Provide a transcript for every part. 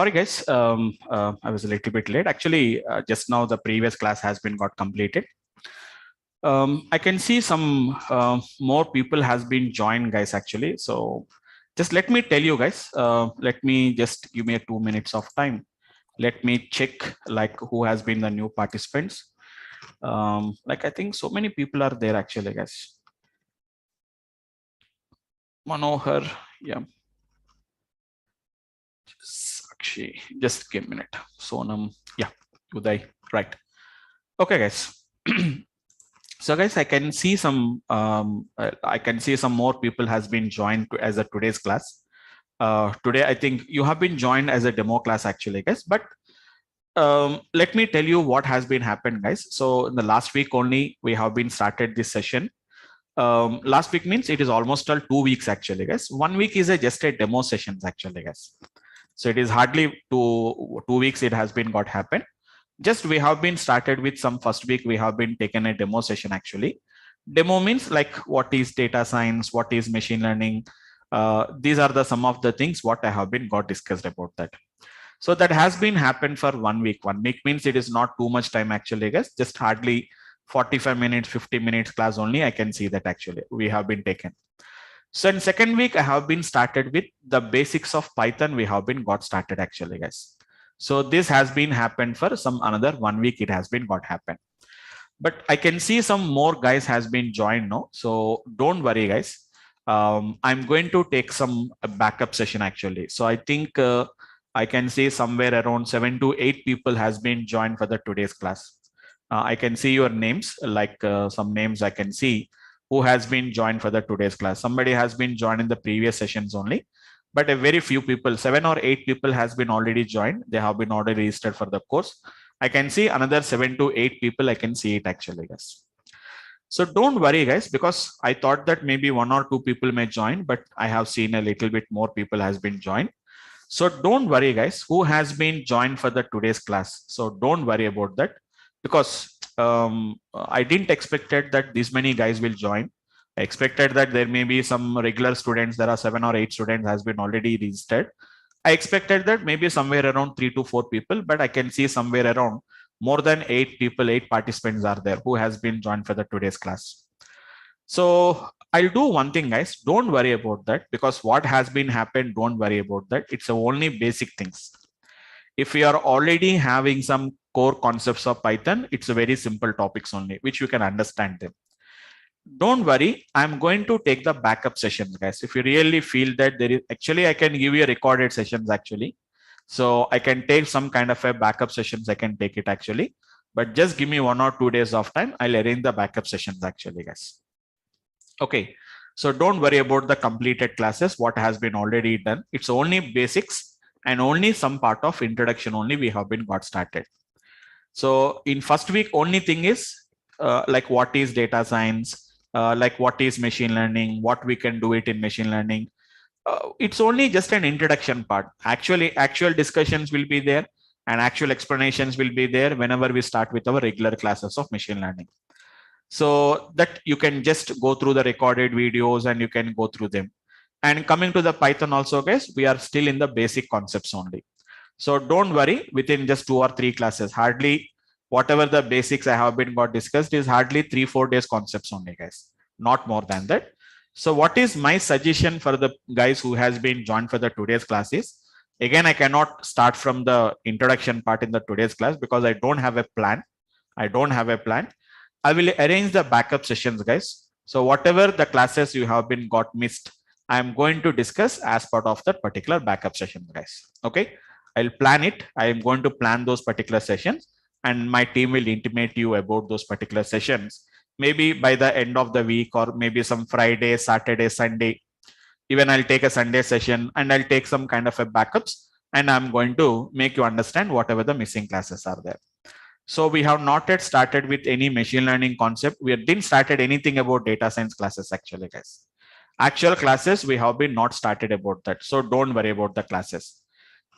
Sorry guys, I was a little bit late. Actually, just now the previous class has been got completed. I can see some more people has been joined guys actually. So just let me tell you guys, let me just give me a 2 minutes of time. Let me check like who has been the new participants. Like I think so many people are there actually guys. Manohar, yeah. Sakshi, just give a minute. Sonam, yeah, Uday, right. Okay guys. So guys, I can see some more people has been joined as a today's class. Today, I think you have been joined as a demo class actually, guys. But let me tell you what has been happened, guys. So in the last week only, we have been started this session. Last week means it is almost all 2 weeks actually, guys. 1 week is just a demo sessions actually, guys. So it is hardly two weeks it has been got happened. Just we have been started with some first week we have been taken a demo session actually. Demo means like what is data science, what is machine learning. These are the some of the things what I have been got discussed about that. So that has been happened for 1 week. 1 week means it is not too much time actually, guys. Just hardly 45 minutes, 50 minutes class only. I can see that actually we have been taken. So in second week, I have been started with the basics of Python. We have been got started actually, guys. So this has been happened for some another 1 week. It has been got happened. But I can see some more guys has been joined now. So don't worry, guys. I'm going to take some backup session actually. So I think I can see somewhere around 7 to 8 people has been joined for the today's class. I can see your names, like some names I can see who has been joined for the today's class. Somebody has been joined in the previous sessions only, but a very few people, 7 or 8 people has been already joined. They have been already registered for the course. I can see another 7 to 8 people. I can see it actually, guys. So don't worry, guys, because I thought that maybe 1 or 2 people may join, but I have seen a little bit more people has been joined. So don't worry, guys, who has been joined for the today's class. So don't worry about that because I didn't expected that this many guys will join. I expected that there may be some regular students. There are 7 or 8 students has been already registered. I expected that maybe somewhere around 3 to 4 people, but I can see somewhere around more than 8 people, 8 participants are there who has been joined for the today's class. So I'll do one thing, guys. Don't worry about that because what has been happened, don't worry about that. It's only basic things. If you are already having some core concepts of Python, it's a very simple topics only, which you can understand them. Don't worry, I'm going to take the backup sessions, guys. If you really feel that there is actually, I can give you recorded sessions actually. So I can take some kind of a backup sessions. I can take it actually, but just give me 1 or 2 days of time. I'll arrange the backup sessions actually, guys. Okay. So don't worry about the completed classes, what has been already done. It's only basics and only some part of introduction only we have been got started. So in first week, only thing is like what is data science, like what is machine learning, what we can do it in machine learning. It's only just an introduction part. Actually, actual discussions will be there and actual explanations will be there whenever we start with our regular classes of machine learning. So that you can just go through the recorded videos and you can go through them. And coming to the Python also, guys, we are still in the basic concepts only. So don't worry, within just 2 or 3 classes, hardly whatever the basics I have been got discussed is hardly 3-4 days concepts only, guys, not more than that. So what is my suggestion for the guys who has been joined for the today's classes? Again, I cannot start from the introduction part in the today's class because I don't have a plan. I don't have a plan. I will arrange the backup sessions, guys. So whatever the classes you have been got missed, I'm going to discuss as part of that particular backup session, guys. Okay. I'll plan it. I am going to plan those particular sessions and my team will intimate you about those particular sessions. Maybe by the end of the week or maybe some Friday, Saturday, Sunday. Even I'll take a Sunday session and I'll take some kind of a backups and I'm going to make you understand whatever the missing classes are there. So we have not yet started with any machine learning concept. We didn't started anything about data science classes actually, guys. Actual classes, we have been not started about that. So don't worry about the classes.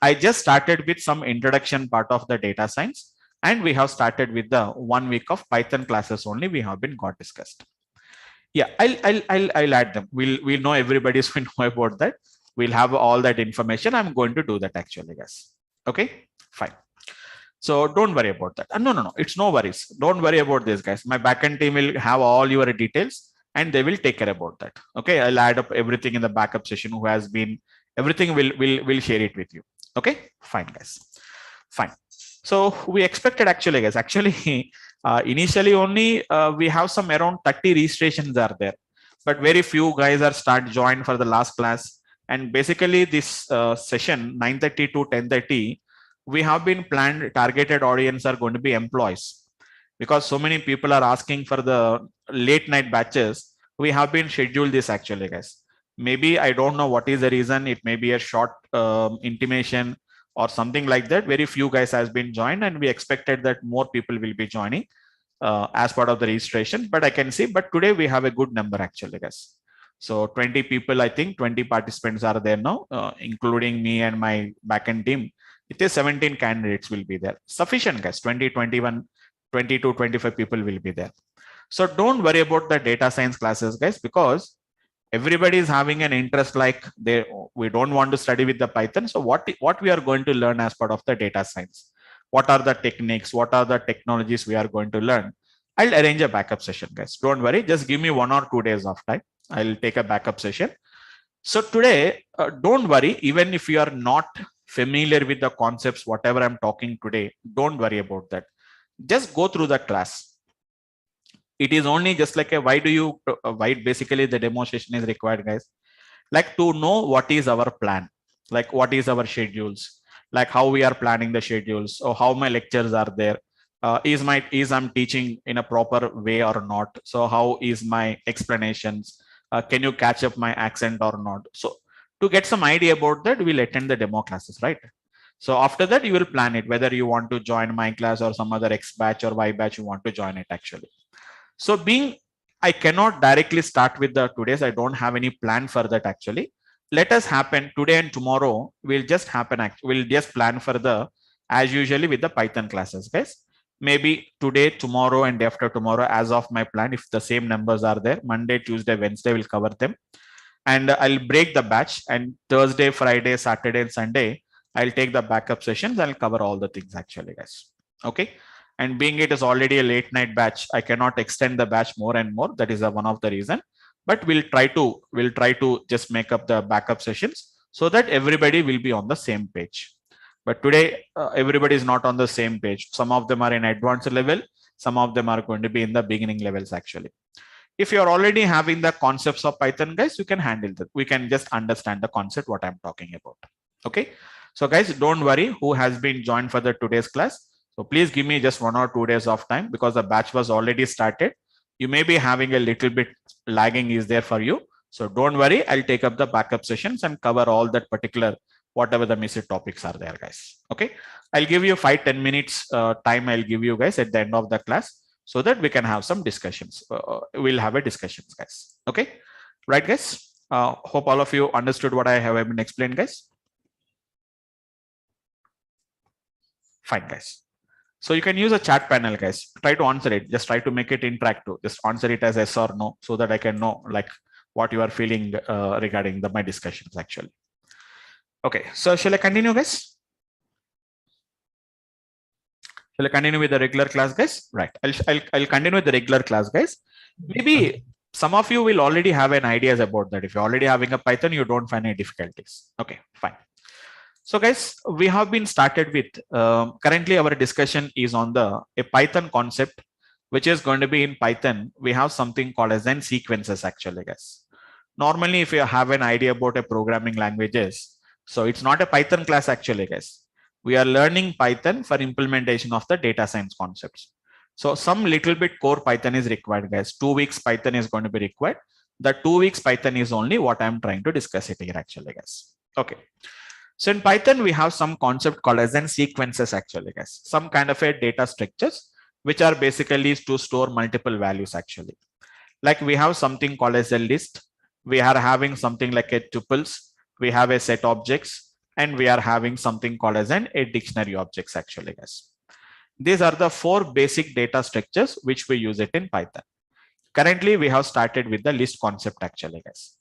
I just started with some introduction part of the data science and we have started with the 1 week of Python classes only we have been got discussed. Yeah, I'll add them. We'll know everybody's going to know about that. We'll have all that information. I'm going to do that actually, guys. Okay, fine. So don't worry about that. No, it's no worries. Don't worry about this, guys. My backend team will have all your details and they will take care about that. Okay, I'll add up everything in the backup session who has been, everything will share it with you. Okay, fine, guys. Fine. So we expected actually, guys, actually initially only we have some around 30 registrations are there, but very few guys are start joined for the last class. And basically this session 9:30 to 10:30, we have been planned targeted audience are going to be employees, because so many people are asking for the late night batches. We have been scheduled this actually, guys. Maybe I don't know what is the reason. It may be a short intimation or something like that. Very few guys has been joined, and we expected that more people will be joining as part of the registration. But I can see, but today we have a good number actually, guys. So 20 people, I think 20 participants are there now, including me and my backend team. It is 17 candidates will be there. Sufficient, guys. 20, 21, 22, 25 people will be there. So don't worry about the data science classes, guys, because everybody is having an interest, like we don't want to study with the Python. So what we are going to learn as part of the data science? What are the techniques? What are the technologies we are going to learn? I'll arrange a backup session, guys. Don't worry. Just give me 1 or 2 days of time. I'll take a backup session. So today, don't worry. Even if you are not familiar with the concepts, whatever I'm talking today, don't worry about that. Just go through the class. It is only just like a why basically the demonstration is required, guys. Like to know what is our plan, like what is our schedules, like how we are planning the schedules, or how my lectures are there. Is I'm teaching in a proper way or not? So how is my explanations? Can you catch up my accent or not? So to get some idea about that, we'll attend the demo classes, right? So after that, you will plan it, whether you want to join my class or some other X batch or Y batch you want to join it actually. So I cannot directly start with the today's. I don't have any plan for that actually. Let us happen today and tomorrow. We'll just plan for the as usually with the Python classes, guys. Maybe today, tomorrow, and after tomorrow, as of my plan, if the same numbers are there, Monday, Tuesday, Wednesday, we'll cover them. And I'll break the batch, and Thursday, Friday, Saturday, and Sunday, I'll take the backup sessions. I'll cover all the things actually, guys. Okay. And being it is already a late night batch, I cannot extend the batch more and more. That is one of the reason. But we'll try to just make up the backup sessions so that everybody will be on the same page. But today, everybody is not on the same page. Some of them are in advanced level. Some of them are going to be in the beginning levels actually. If you're already having the concepts of Python, guys, you can handle that. We can just understand the concept, what I'm talking about. Okay. So guys, don't worry who has been joined for the today's class. So please give me just 1 or 2 days of time, because the batch was already started. You may be having a little bit lagging is there for you. So don't worry, I'll take up the backup sessions and cover all that particular, whatever the missing topics are there, guys. Okay. I'll give you 5-10 minutes time. I'll give you guys at the end of the class so that we can have some discussions. We'll have a discussions, guys. Okay. Right, guys. Hope all of you understood what I have been explained, guys. Fine, guys. So you can use a chat panel, guys. Try to answer it. Just try to make it interactive. Just answer it as yes or no, so that I can know like what you are feeling regarding my discussions actually. Okay. So shall I continue, guys? Shall I continue with the regular class, guys? Right. I'll continue with the regular class, guys. Maybe some of you will already have an ideas about that. If you're already having a Python, you don't find any difficulties. Okay, fine. So guys, we have been started with, currently our discussion is on a Python concept, which is going to be in Python. We have something called as sequences actually, guys. Normally, if you have an idea about a programming languages, so it's not a Python class actually, guys. We are learning Python for implementation of the data science concepts. So some little bit core Python is required, guys. 2 weeks Python is going to be required. The 2 weeks Python is only what I'm trying to discuss it here actually, guys. Okay. So in Python, we have some concept called as sequences actually, guys. Some kind of a data structures, which are basically to store multiple values actually. Like we have something called as a list. We are having something like a tuples. We have a set objects, and we are having something called as a dictionary objects actually, guys. These are the 4 basic data structures which we use it in Python. Currently, we have started with the list concept actually, guys.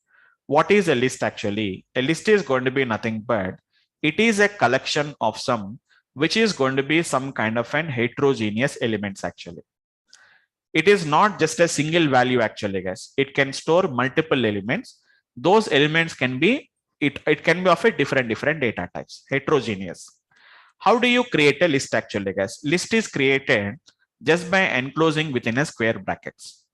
What is a list actually? A list is going to be nothing but it is a collection of some, which is going to be some kind of an heterogeneous elements actually. It is not just a single value actually, guys. It can store multiple elements. Those elements can be, it can be of a different data types, heterogeneous. How do you create a list actually, guys? List is created just by enclosing within a square brackets.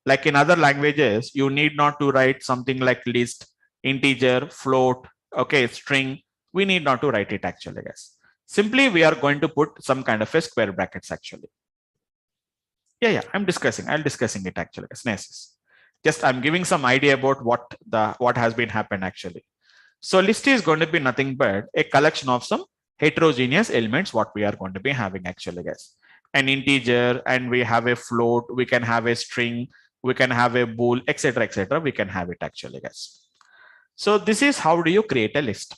Like in other languages, you need not to write something like list, integer, float, okay, string. We need not to write it actually, guys. Simply, we are going to put some kind of a square brackets actually. Yeah, I'm discussing. I'll discussing it actually. It's nice. Just I'm giving some idea about what has been happened actually. So list is going to be nothing but a collection of some heterogeneous elements what we are going to be having actually, guys. An integer, and we have a float, we can have a string, we can have a bool, etc., etc. We can have it actually, guys. So this is how do you create a list.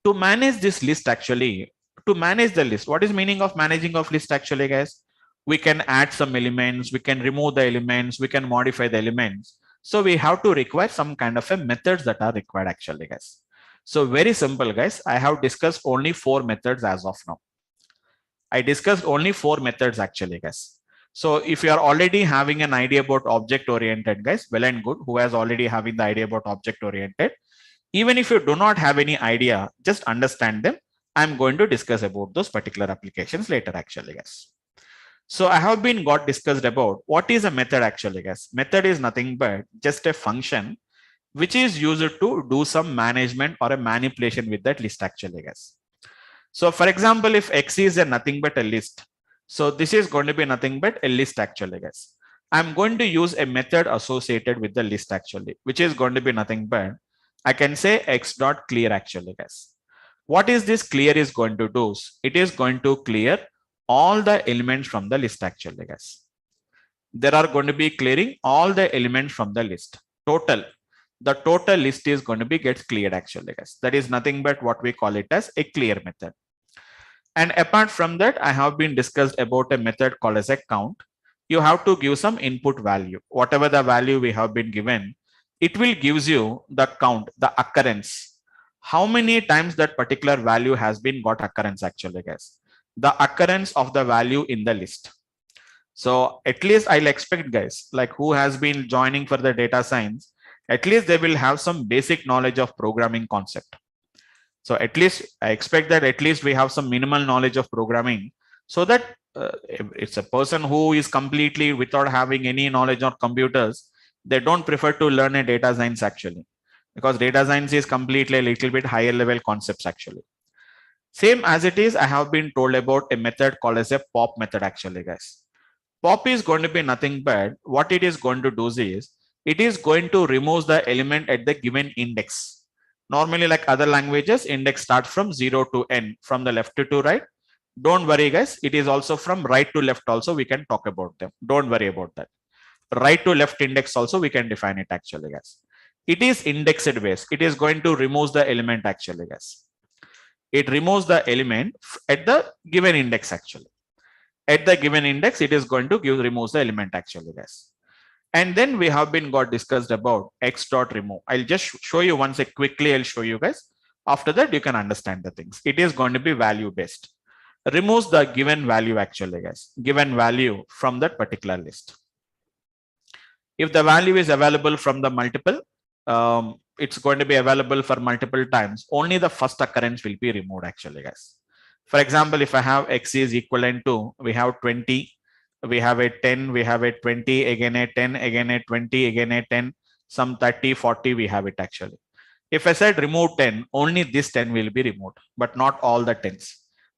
To manage this list actually, to manage the list, what is meaning of managing of list actually, guys? We can add some elements, we can remove the elements, we can modify the elements. So we have to require some kind of a methods that are required actually, guys. So very simple, guys. I have discussed only 4 methods as of now. I discussed only 4 methods actually, guys. So if you are already having an idea about object oriented, guys, well and good. Who has already having the idea about object oriented? Even if you do not have any idea, just understand them. I'm going to discuss about those particular applications later actually, guys. So I have been got discussed about what is a method actually, guys. Method is nothing but just a function which is used to do some management or a manipulation with that list actually, guys. So for example, if X is a nothing but a list, so this is going to be nothing but a list actually, guys. I'm going to use a method associated with the list actually, which is going to be nothing but I can say X dot clear actually, guys. What is this clear is going to do? It is going to clear all the elements from the list actually, guys. There are going to be clearing all the elements from the list. Total. The total list is going to be gets cleared actually, guys. That is nothing but what we call it as a clear method. And apart from that, I have been discussed about a method called as a count. You have to give some input value. Whatever the value we have been given, it will gives you the count, the occurrence. How many times that particular value has been got occurrence actually, guys. The occurrence of the value in the list. So at least I'll expect, guys, like who has been joining for the data science, at least they will have some basic knowledge of programming concept. So at least I expect that at least we have some minimal knowledge of programming, so that it's a person who is completely without having any knowledge of computers, they don't prefer to learn a data science actually, because data science is completely a little bit higher level concepts actually. Same as it is, I have been told about a method called as a pop method actually, guys. Pop is going to be nothing but what it is going to do is it is going to remove the element at the given index. Normally, like other languages, index starts from 0 to n, from the left to right. Don't worry, guys. It is also from right to left also. We can talk about them. Don't worry about that. Right to left index also we can define it actually, guys. It is indexed base. It is going to remove the element actually, guys. It removes the element at the given index actually. At the given index, it is going to removes the element actually, guys. And then we have been got discussed about X dot remove. I'll just show you once quickly. I'll show you guys. After that, you can understand the things. It is going to be value based. Removes the given value actually, guys. Given value from that particular list. If the value is available from the multiple, it's going to be available for multiple times. Only the first occurrence will be removed actually, guys. For example, if I have X is equivalent to, we have 20, we have a 10, we have a 20, again a 10, again a 20, again a 10, some 30, 40, we have it actually. If I said remove 10, only this 10 will be removed, but not all the 10s.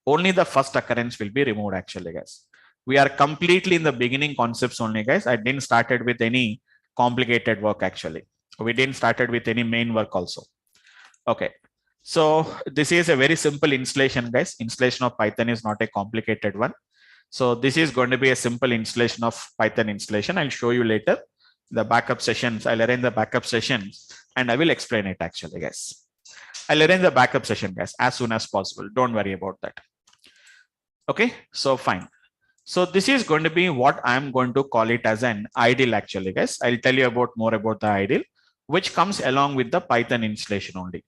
Only the first occurrence will be removed actually, guys. We are completely in the beginning concepts only, guys. I didn't started with any complicated work actually. We didn't started with any main work also. Okay. So this is a very simple installation, guys. Installation of Python is not a complicated one. So this is going to be a simple installation of Python installation. I'll show you later the backup sessions. I'll arrange the backup sessions and I will explain it actually, guys. I'll arrange the backup session, guys, as soon as possible. Don't worry about that. Okay, so fine. So this is going to be what I'm going to call it as an ideal actually, guys. I'll tell you about more about the ideal, which comes along with the Python installation only.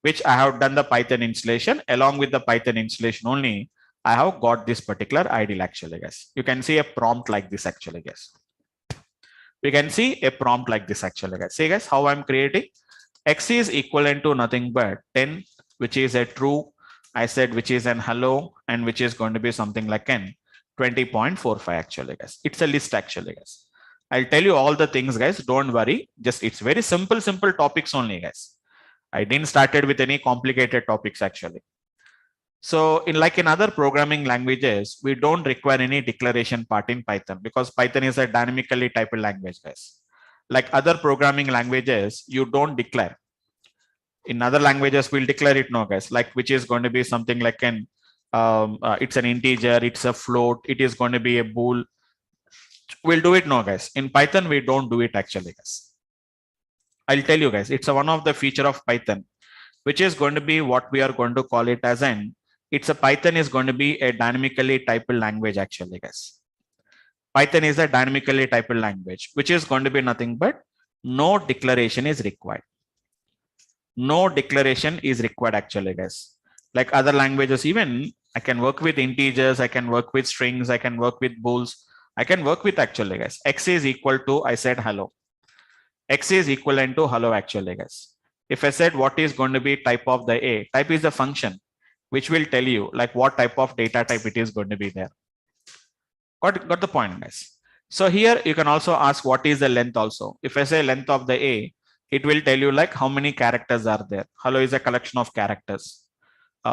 which I have done the Python installation. Along with the Python installation only, I have got this particular ideal actually, guys. You can see a prompt like this actually, guys. We can see a prompt like this actually, guys. See guys, how I'm creating. X is equivalent to nothing but 10, which is a true. I said which is an hello, and which is going to be something like n 20.45 actually, guys. It's a list actually, guys. I'll tell you all the things, guys. Don't worry. Just it's very simple topics only, guys. I didn't started with any complicated topics actually. So in other programming languages, we don't require any declaration part in Python because Python is a dynamically typed language, guys. Like other programming languages, you don't declare. In other languages, we'll declare it, no, guys. Like which is going to be something like an it's an integer, it's a float, it is going to be a bool. We'll do it, no, guys. In Python, we don't do it actually, guys. I'll tell you, guys. It's one of the feature of Python, which is going to be what we are going to call it as an. It's a Python is going to be a dynamically typed language actually, guys. Python is a dynamically typed language, which is going to be nothing but no declaration is required. No declaration is required actually, guys. Like other languages, even I can work with integers, I can work with strings, I can work with bools, I can work with actually, guys. X is equal to, I said hello. X is equivalent to hello actually, guys. If I said what is going to be type of the A, type is the function, which will tell you like what type of data type it is going to be there. Got the point, guys. So here you can also ask what is the length also. If I say length of the A, it will tell you like how many characters are there. Hello is a collection of characters.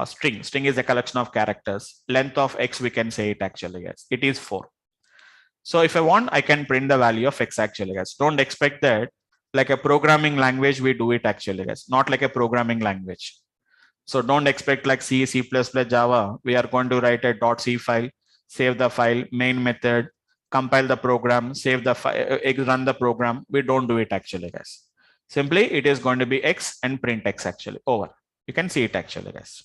String is a collection of characters. Length of X, we can say it actually, guys. It is 4. So if I want, I can print the value of X actually, guys. Don't expect that like a programming language, we do it actually, guys. Not like a programming language. So don't expect like C, C++, Java. We are going to write a .c file, save the file, main method, compile the program, save the file, run the program. We don't do it actually, guys. Simply it is going to be X and print X actually over. You can see it actually, guys.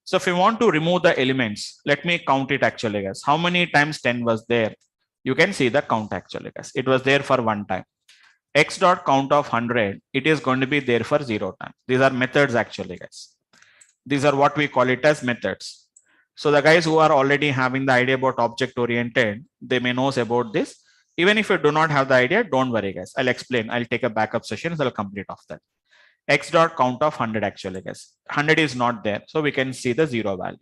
So if you want to remove the elements, let me count it actually, guys. How many times 10 was there? You can see the count actually, guys. It was there for 1 time. X dot count of 100, it is going to be there for 0 times. These are methods actually, guys. These are what we call it as methods. So the guys who are already having the idea about object oriented, they may know about this. Even if you do not have the idea, don't worry, guys. I'll explain. I'll take a backup session. So I'll complete of that. X dot count of 100 actually, guys. 100 is not there. So we can see the 0 value.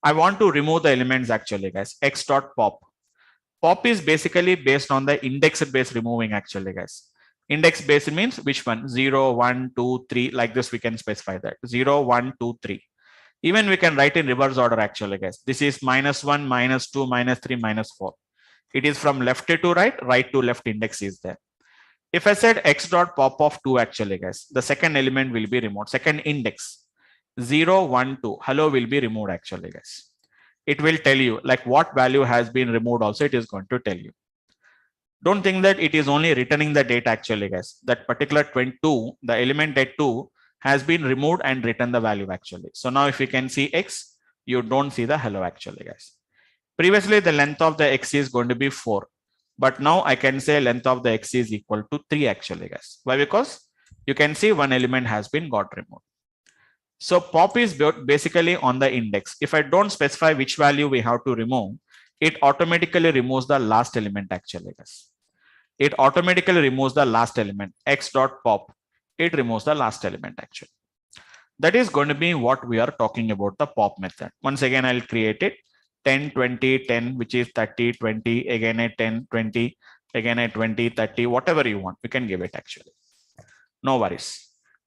I want to remove the elements actually, guys. X dot pop. Pop is basically based on the index based removing actually, guys. Index based means which one? 0, 1, 2, 3. Like this, we can specify that. 0, 1, 2, 3. Even we can write in reverse order actually, guys. This is -1, -2, -3, -4. It is from left to right, right to left index is there. If I said X dot pop of 2 actually, guys, the second element will be removed. Second index 0, 1, 2. Hello will be removed actually, guys. It will tell you like what value has been removed also, it is going to tell you. Don't think that it is only returning the data actually, guys. That particular 22, the element at 2 has been removed and written the value actually. So now if you can see X, you don't see the hello actually, guys. Previously, the length of the X is going to be 4. But now I can say length of the X is equal to 3 actually, guys. Why? Because you can see one element has been got removed. So pop is basically on the index. If I don't specify which value we have to remove, it automatically removes the last element actually, guys. It automatically removes the last element. X dot pop. It removes the last element actually. That is going to be what we are talking about, the pop method. Once again, I'll create it. 10, 20, 10, which is 30, 20, again at 10, 20, again at 20, 30, whatever you want, we can give it actually. No worries.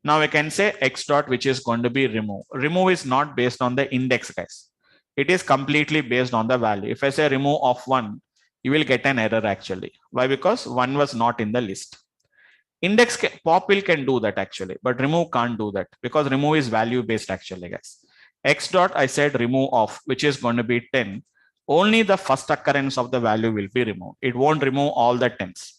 Now we can say X dot, which is going to be remove. Remove is not based on the index, guys. It is completely based on the value. If I say remove of 1, you will get an error actually. Why? Because 1 was not in the list. Index pop will can do that actually, but remove can't do that because remove is value based actually, guys. X dot, I said remove of, which is going to be 10. Only the first occurrence of the value will be removed. It won't remove all the 10s.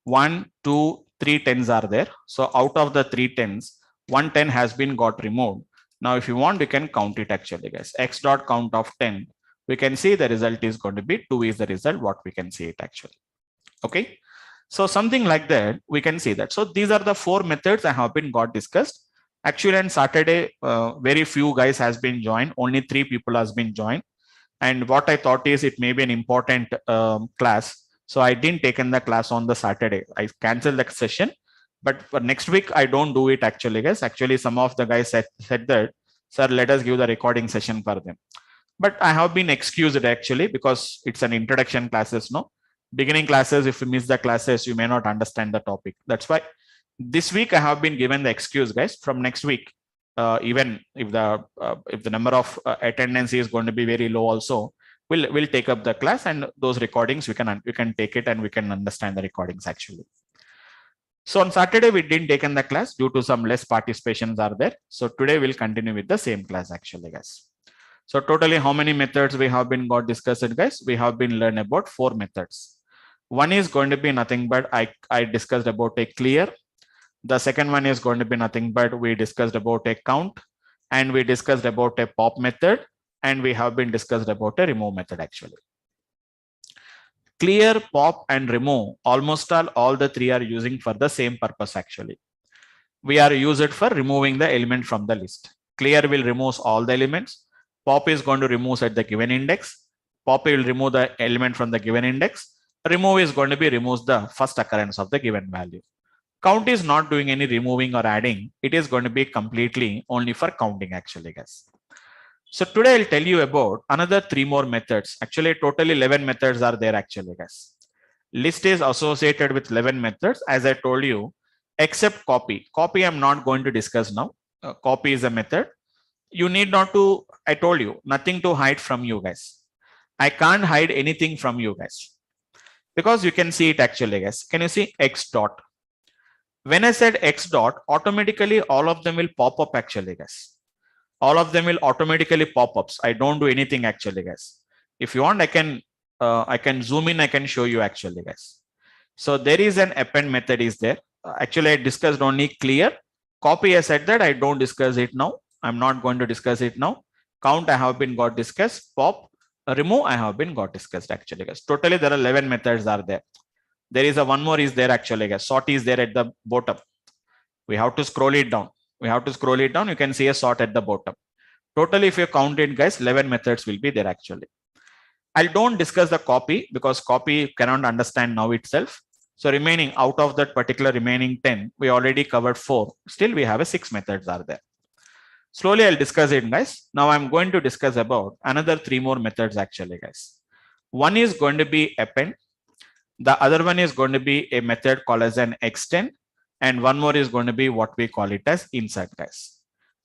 1, 2, 3 10s are there. So out of the 3 10s, 1 10 has been got removed. Now, if you want, we can count it actually, guys. X dot count of 10. We can see the result is going to be 2 is the result, what we can see it actually. Okay. So something like that, we can see that. So these are the 4 methods I have been got discussed. Actually, on Saturday, very few guys has been joined. Only 3 people has been joined. And what I thought is it may be an important class. So I didn't take in the class on the Saturday. I canceled the session. But for next week, I don't do it actually, guys. Actually, some of the guys said that, sir, let us give the recording session for them. But I have been excused actually because it's an introduction classes, no? Beginning classes, if you miss the classes, you may not understand the topic. That's why this week I have been given the excuse, guys. From next week, even if the number of attendance is going to be very low, also we'll take up the class, and those recordings we can take it and we can understand the recordings actually. So on Saturday we didn't take in the class due to some less participations are there. So today we'll continue with the same class actually, guys. So totally how many methods we have been got discussed, guys? We have been learned about 4 methods. One is going to be nothing but I discussed about a clear. The second one is going to be nothing but we discussed about a count, and we discussed about a pop method, and we have been discussed about a remove method actually. Clear, pop, and remove, almost all the 3 are using for the same purpose actually. We are used for removing the element from the list. Clear will remove all the elements. Pop is going to remove at the given index. Pop will remove the element from the given index. Remove is going to be removes the first occurrence of the given value. Count is not doing any removing or adding. It is going to be completely only for counting actually, guys. So today I'll tell you about another 3 more methods. Actually, totally 11 methods are there actually, guys. List is associated with 11 methods, as I told you, except copy. Copy I'm not going to discuss now. Copy is a method. You need not to, I told you, nothing to hide from you guys. I can't hide anything from you guys. Because you can see it actually, guys. Can you see X dot? When I said X dot, automatically all of them will pop up actually, guys. All of them will automatically pop ups. I don't do anything actually, guys. If you want, I can zoom in, I can show you actually, guys. So there is an append method is there. Actually, I discussed only clear. Copy, I said that I don't discuss it now. I'm not going to discuss it now. Count, I have been got discussed. Pop, remove, I have been got discussed actually, guys. Totally, there are 11 methods are there. There is a one more is there actually, guys. Sort is there at the bottom. We have to scroll it down. We have to scroll it down. You can see a sort at the bottom. Totally, if you count it, guys, 11 methods will be there actually. I don't discuss the copy because copy cannot understand now itself. So remaining out of that particular remaining 10, we already covered 4. Still, we have a 6 methods are there. Slowly, I'll discuss it, guys. Now I'm going to discuss about another 3 more methods actually, guys. One is going to be append. The other one is going to be a method called as an extend. And one more is going to be what we call it as insert, guys.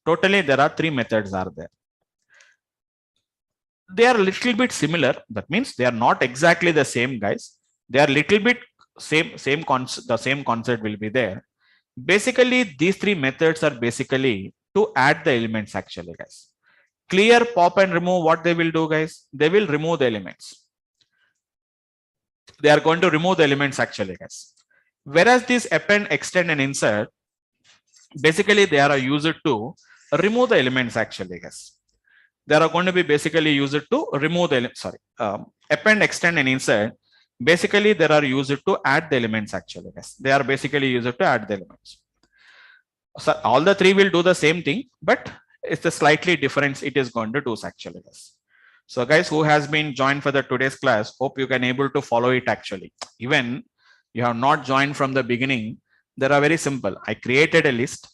Totally, there are 3 methods are there. They are a little bit similar. That means they are not exactly the same, guys. They are little bit the same concept will be there. Basically, these 3 methods are basically to add the elements actually, guys. Clear, pop, and remove, what they will do, guys? They will remove the elements. They are going to remove the elements actually, guys. Whereas this append, extend, and insert, basically they are used to remove the elements actually, guys. They are going to be basically used to remove the append, extend, and insert. Basically, they are used to add the elements actually, guys. They are basically used to add the elements. So all the 3 will do the same thing, but it's a slightly difference it is going to do actually, guys. So guys who has been joined for the today's class, hope you can able to follow it actually. Even you have not joined from the beginning, they are very simple. I created a list.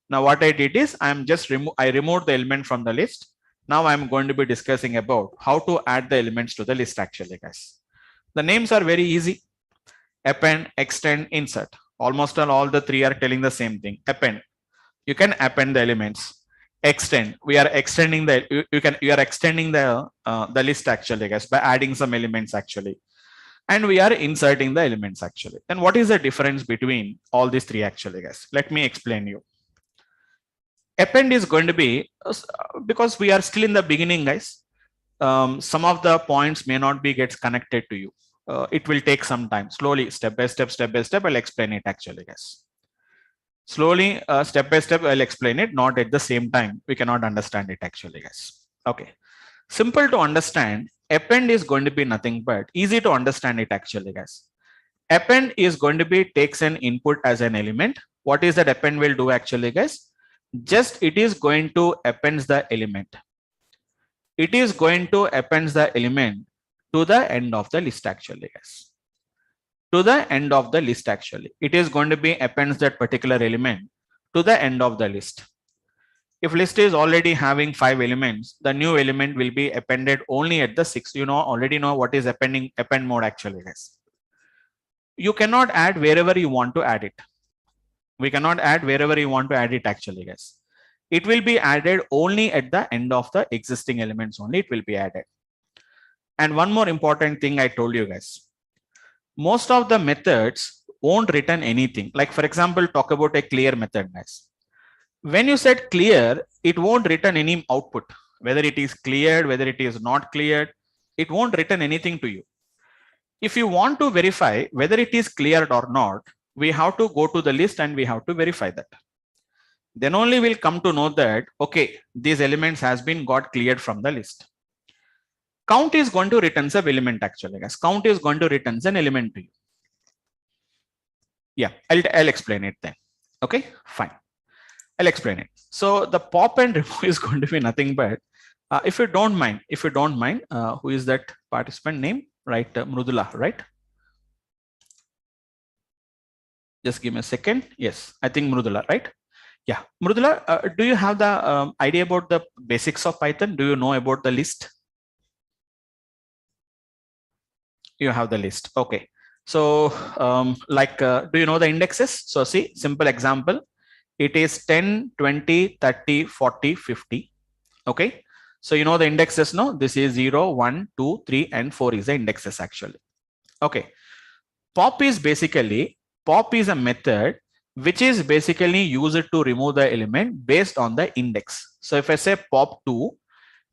Now what I did is I removed the element from the list. Now I'm going to be discussing about how to add the elements to the list actually, guys. The names are very easy. Append, extend, insert. Almost all the 3 are telling the same thing. Append. You can append the elements. Extend. We are extending you are extending the list actually, guys, by adding some elements actually. And we are inserting the elements actually. Then what is the difference between all these 3 actually, guys? Let me explain you. Append is going to be, because we are still in the beginning, guys, some of the points may not be gets connected to you. It will take some time. Slowly, step by step, I'll explain it actually, guys. Slowly, step by step, I'll explain it. Not at the same time. We cannot understand it actually, guys. Okay. Simple to understand. Append is going to be nothing but easy to understand it actually, guys. Append is going to be takes an input as an element. What is that append will do actually, guys? just it is going to append the element. It is going to append the element to the end of the list actually, guys. To the end of the list actually. It is going to be appends that particular element to the end of the list. If list is already having 5 elements, the new element will be appended only at the 6. You know, already know what is append mode actually, guys. You cannot add wherever you want to add it. We cannot add wherever you want to add it actually, guys. It will be added only at the end of the existing elements only it will be added. And one more important thing I told you guys. Most of the methods won't return anything. Like for example, talk about a clear method, guys. When you said clear, it won't return any output. Whether it is cleared, whether it is not cleared, it won't return anything to you. If you want to verify whether it is cleared or not, we have to go to the list and we have to verify that. Then only we'll come to know that, okay, these elements has been got cleared from the list. Count is going to return an element actually, guys. Count is going to return an element to you. Yeah, I'll explain it then. Okay, fine. I'll explain it. So the pop and remove is going to be nothing but, if you don't mind, who is that participant name? Right, Mrudula, right? Just give me a second. Yes, I think Mrudula, right? Yeah, Mrudula, do you have the idea about the basics of Python? Do you know about the list? You have the list. Okay. So do you know the indexes? So see, simple example. It is 10, 20, 30, 40, 50. Okay. So you know the indexes, no? This is 0, 1, 2, 3, and 4 is the indexes actually. Okay. Pop is a method which is basically used to remove the element based on the index. So if I say pop 2,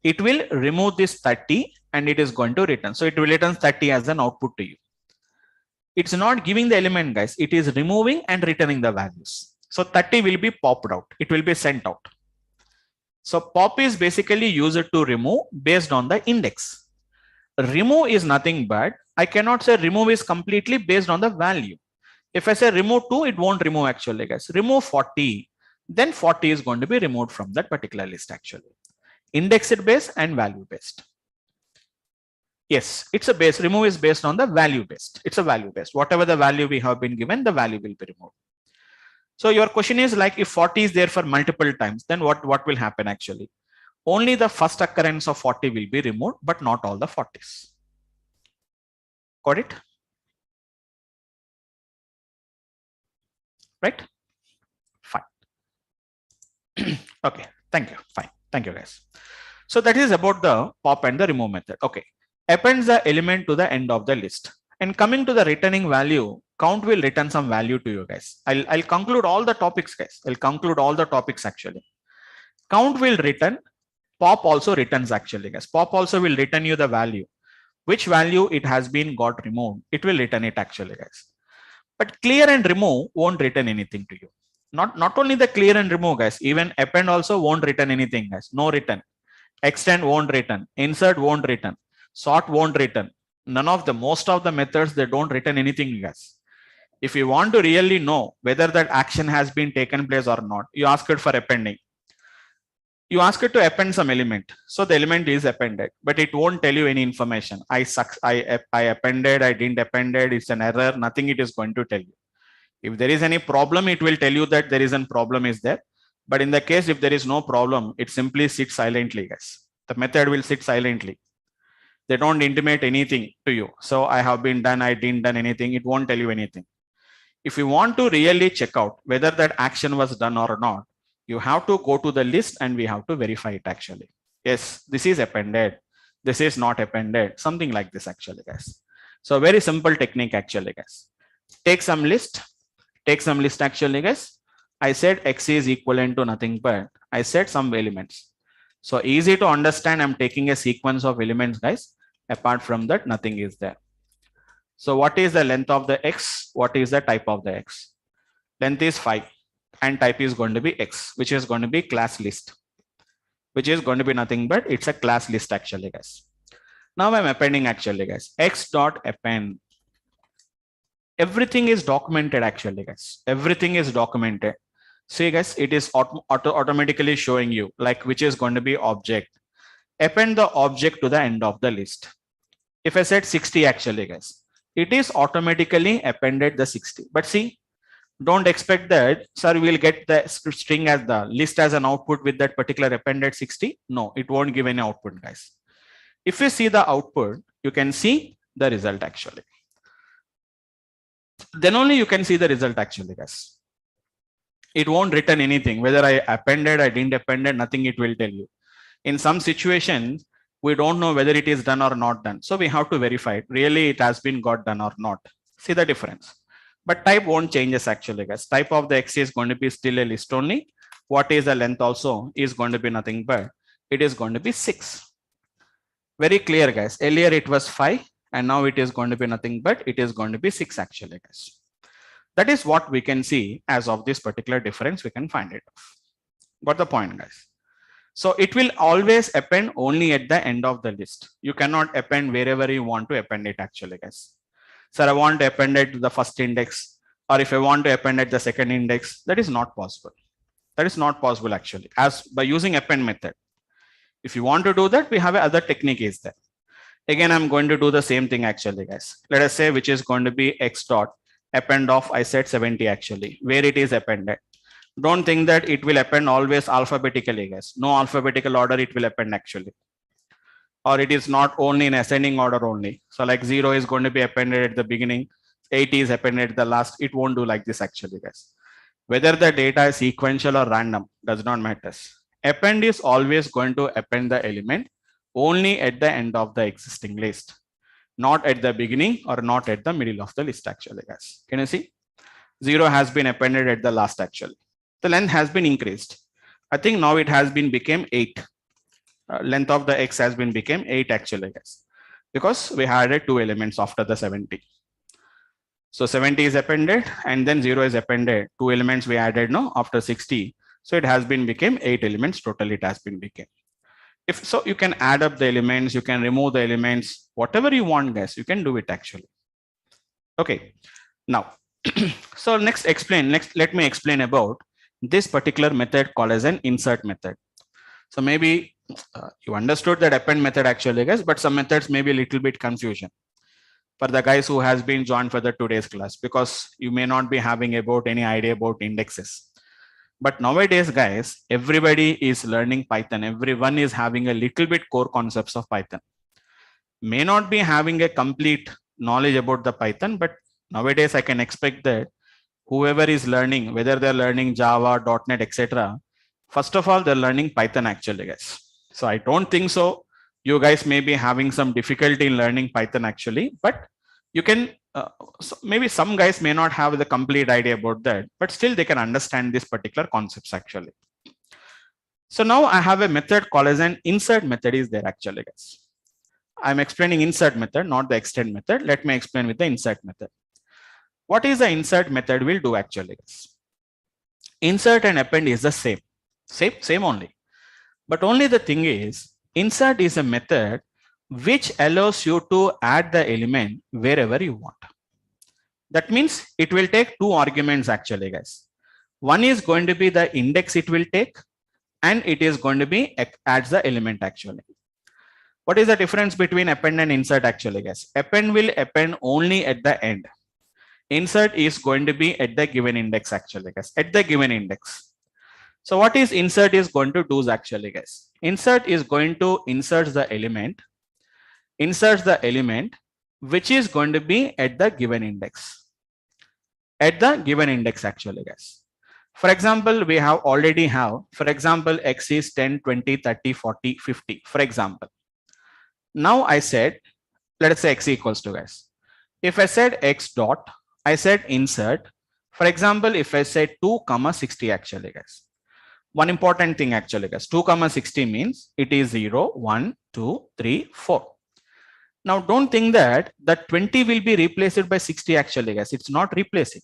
it will remove this 30 and it is going to return. So it will return 30 as an output to you. It's not giving the element, guys. It is removing and returning the values. So 30 will be popped out. It will be sent out. So pop is basically used to remove based on the index. Remove is nothing but, I cannot say remove is completely based on the value. If I say remove 2, it won't remove actually, guys. Remove 40, then 40 is going to be removed from that particular list actually. Indexed based and value based. Yes, it's a base. Remove is based on the value based. It's a value based. Whatever the value we have been given, the value will be removed. So your question is like, if 40 is there for multiple times, then what will happen actually? Only the first occurrence of 40 will be removed, but not all the 40s. Got it? Right? Fine. Okay. Thank you. Fine. Thank you, guys. So that is about the pop and the remove method. Okay. Appends the element to the end of the list. And coming to the returning value, count will return some value to you guys. I'll conclude all the topics, guys. I'll conclude all the topics actually. Count will return. Pop also returns actually, guys. Pop also will return you the value. Which value it has been got removed, it will return it actually, guys. But clear and remove won't return anything to you. Not only the clear and remove, guys, even append also won't return anything, guys. No return. Extend won't return. Insert won't return. Sort won't return. Most of the methods, they don't return anything, guys. If you want to really know whether that action has been taken place or not, you ask it for appending. You ask it to append some element. So the element is appended, but it won't tell you any information. I appended, I didn't appended, it's an error, nothing it is going to tell you. If there is any problem, it will tell you that there is a problem is there. But in the case, if there is no problem, it simply sits silently, guys. The method will sit silently. They don't intimate anything to you. So I have been done, I didn't done anything. It won't tell you anything. If you want to really check out whether that action was done or not, you have to go to the list and we have to verify it actually. Yes, this is appended. This is not appended. Something like this actually, guys. So very simple technique actually, guys. Take some list actually, guys. I said X is equivalent to nothing but I said some elements. So easy to understand. I'm taking a sequence of elements, guys. Apart from that, nothing is there. So what is the length of the X? What is the type of the X? Length is 5 and type is going to be X, which is going to be class list, which is going to be nothing but it's a class list actually, guys. Now I'm appending actually, guys. X dot append. Everything is documented actually, guys. Everything is documented. See guys, it is automatically showing you like which is going to be object. Append the object to the end of the list. If I said 60 actually guys, it is automatically appended the 60. But see, don't expect that, sir, we'll get the string as the list as an output with that particular appended 60. No, it won't give any output guys. If you see the output, you can see the result actually. Then only you can see the result actually guys. It won't return anything, whether I appended, I didn't appended, nothing it will tell you. In some situations, we don't know whether it is done or not done. So we have to verify it. Really it has been got done or not. See the difference. But type won't changes actually guys. Type of the X is going to be still a list only. What is the length also is going to be nothing but it is going to be 6. Very clear guys. Earlier it was 5 and now it is going to be nothing but it is going to be 6 actually guys. That is what we can see as of this particular difference. We can find it. Got the point guys. So it will always append only at the end of the list. You cannot append wherever you want to append it actually guys. Sir, I want to append it to the first index, or if I want to append at the second index, that is not possible. That is not possible actually as by using append method. If you want to do that, we have another technique is there. Again, I'm going to do the same thing actually guys. Let us say which is going to be X dot append of, I said 70 actually, where it is appended. Don't think that it will append always alphabetically guys. No alphabetical order it will append actually. Or it is not only in ascending order only. So like 0 is going to be appended at the beginning, 80 is appended at the last. It won't do like this actually guys. Whether the data is sequential or random does not matter. Append is always going to append the element only at the end of the existing list, not at the beginning or not at the middle of the list actually guys. Can you see? 0 has been appended at the last actually. The length has been increased. I think now it has been became 8. Length of the X has been became 8 actually guys, because we added 2 elements after the 70. So 70 is appended and then 0 is appended. 2 elements we added now after 60. So it has been became 8 elements total. It has been became. If so, you can add up the elements, you can remove the elements, whatever you want guys, you can do it actually. Okay, now so next let me explain about this particular method called as an insert method. So maybe you understood that append method actually guys, but some methods may be a little bit confusion for the guys who has been joined for the today's class, because you may not be having about any idea about indexes. But nowadays guys, everybody is learning Python. Everyone is having a little bit core concepts of Python. May not be having a complete knowledge about the Python, but nowadays I can expect that whoever is learning, whether they're learning Java, .NET, etc., first of all, they're learning Python actually guys. So I don't think so you guys may be having some difficulty in learning Python actually, but you can so maybe some guys may not have the complete idea about that, but still they can understand this particular concepts actually. So now I have a method called as an insert method is there actually guys. I'm explaining insert method, not the extend method. Let me explain with the insert method. What is the insert method will do actually guys? Insert and append is the same only. But only the thing is, insert is a method which allows you to add the element wherever you want. That means it will take 2 arguments actually guys. One is going to be the index it will take, and it is going to be adds the element actually. What is the difference between append and insert actually guys? Append will append only at the end. Insert is going to be at the given index actually guys, at the given index. So what is insert is going to do actually guys? Insert is going to insert the element, which is going to be at the given index. At the given index actually guys. For example, we have already have, for example, X is 10, 20, 30, 40, 50, for example. Now I said, let us say X equals to guys. If I said X dot, I said insert. For example, if I say 2, 60 actually guys. One important thing actually guys, 2, 60 means it is 0, 1, 2, 3, 4. Now don't think that the 20 will be replaced by 60 actually guys. It's not replacing.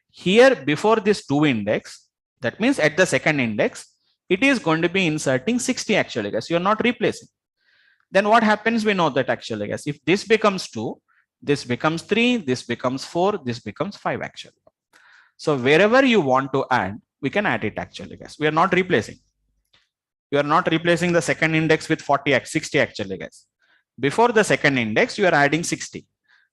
Here before this 2 index, that means at the second index, it is going to be inserting 60 actually guys. You're not replacing. Then what happens? We know that actually guys, if this becomes 2, this becomes 3, this becomes 4, this becomes 5 actually. So wherever you want to add, we can add it actually, guys. We are not replacing. You are not replacing the second index with 60 actually, guys. Before the second index, you are adding 60.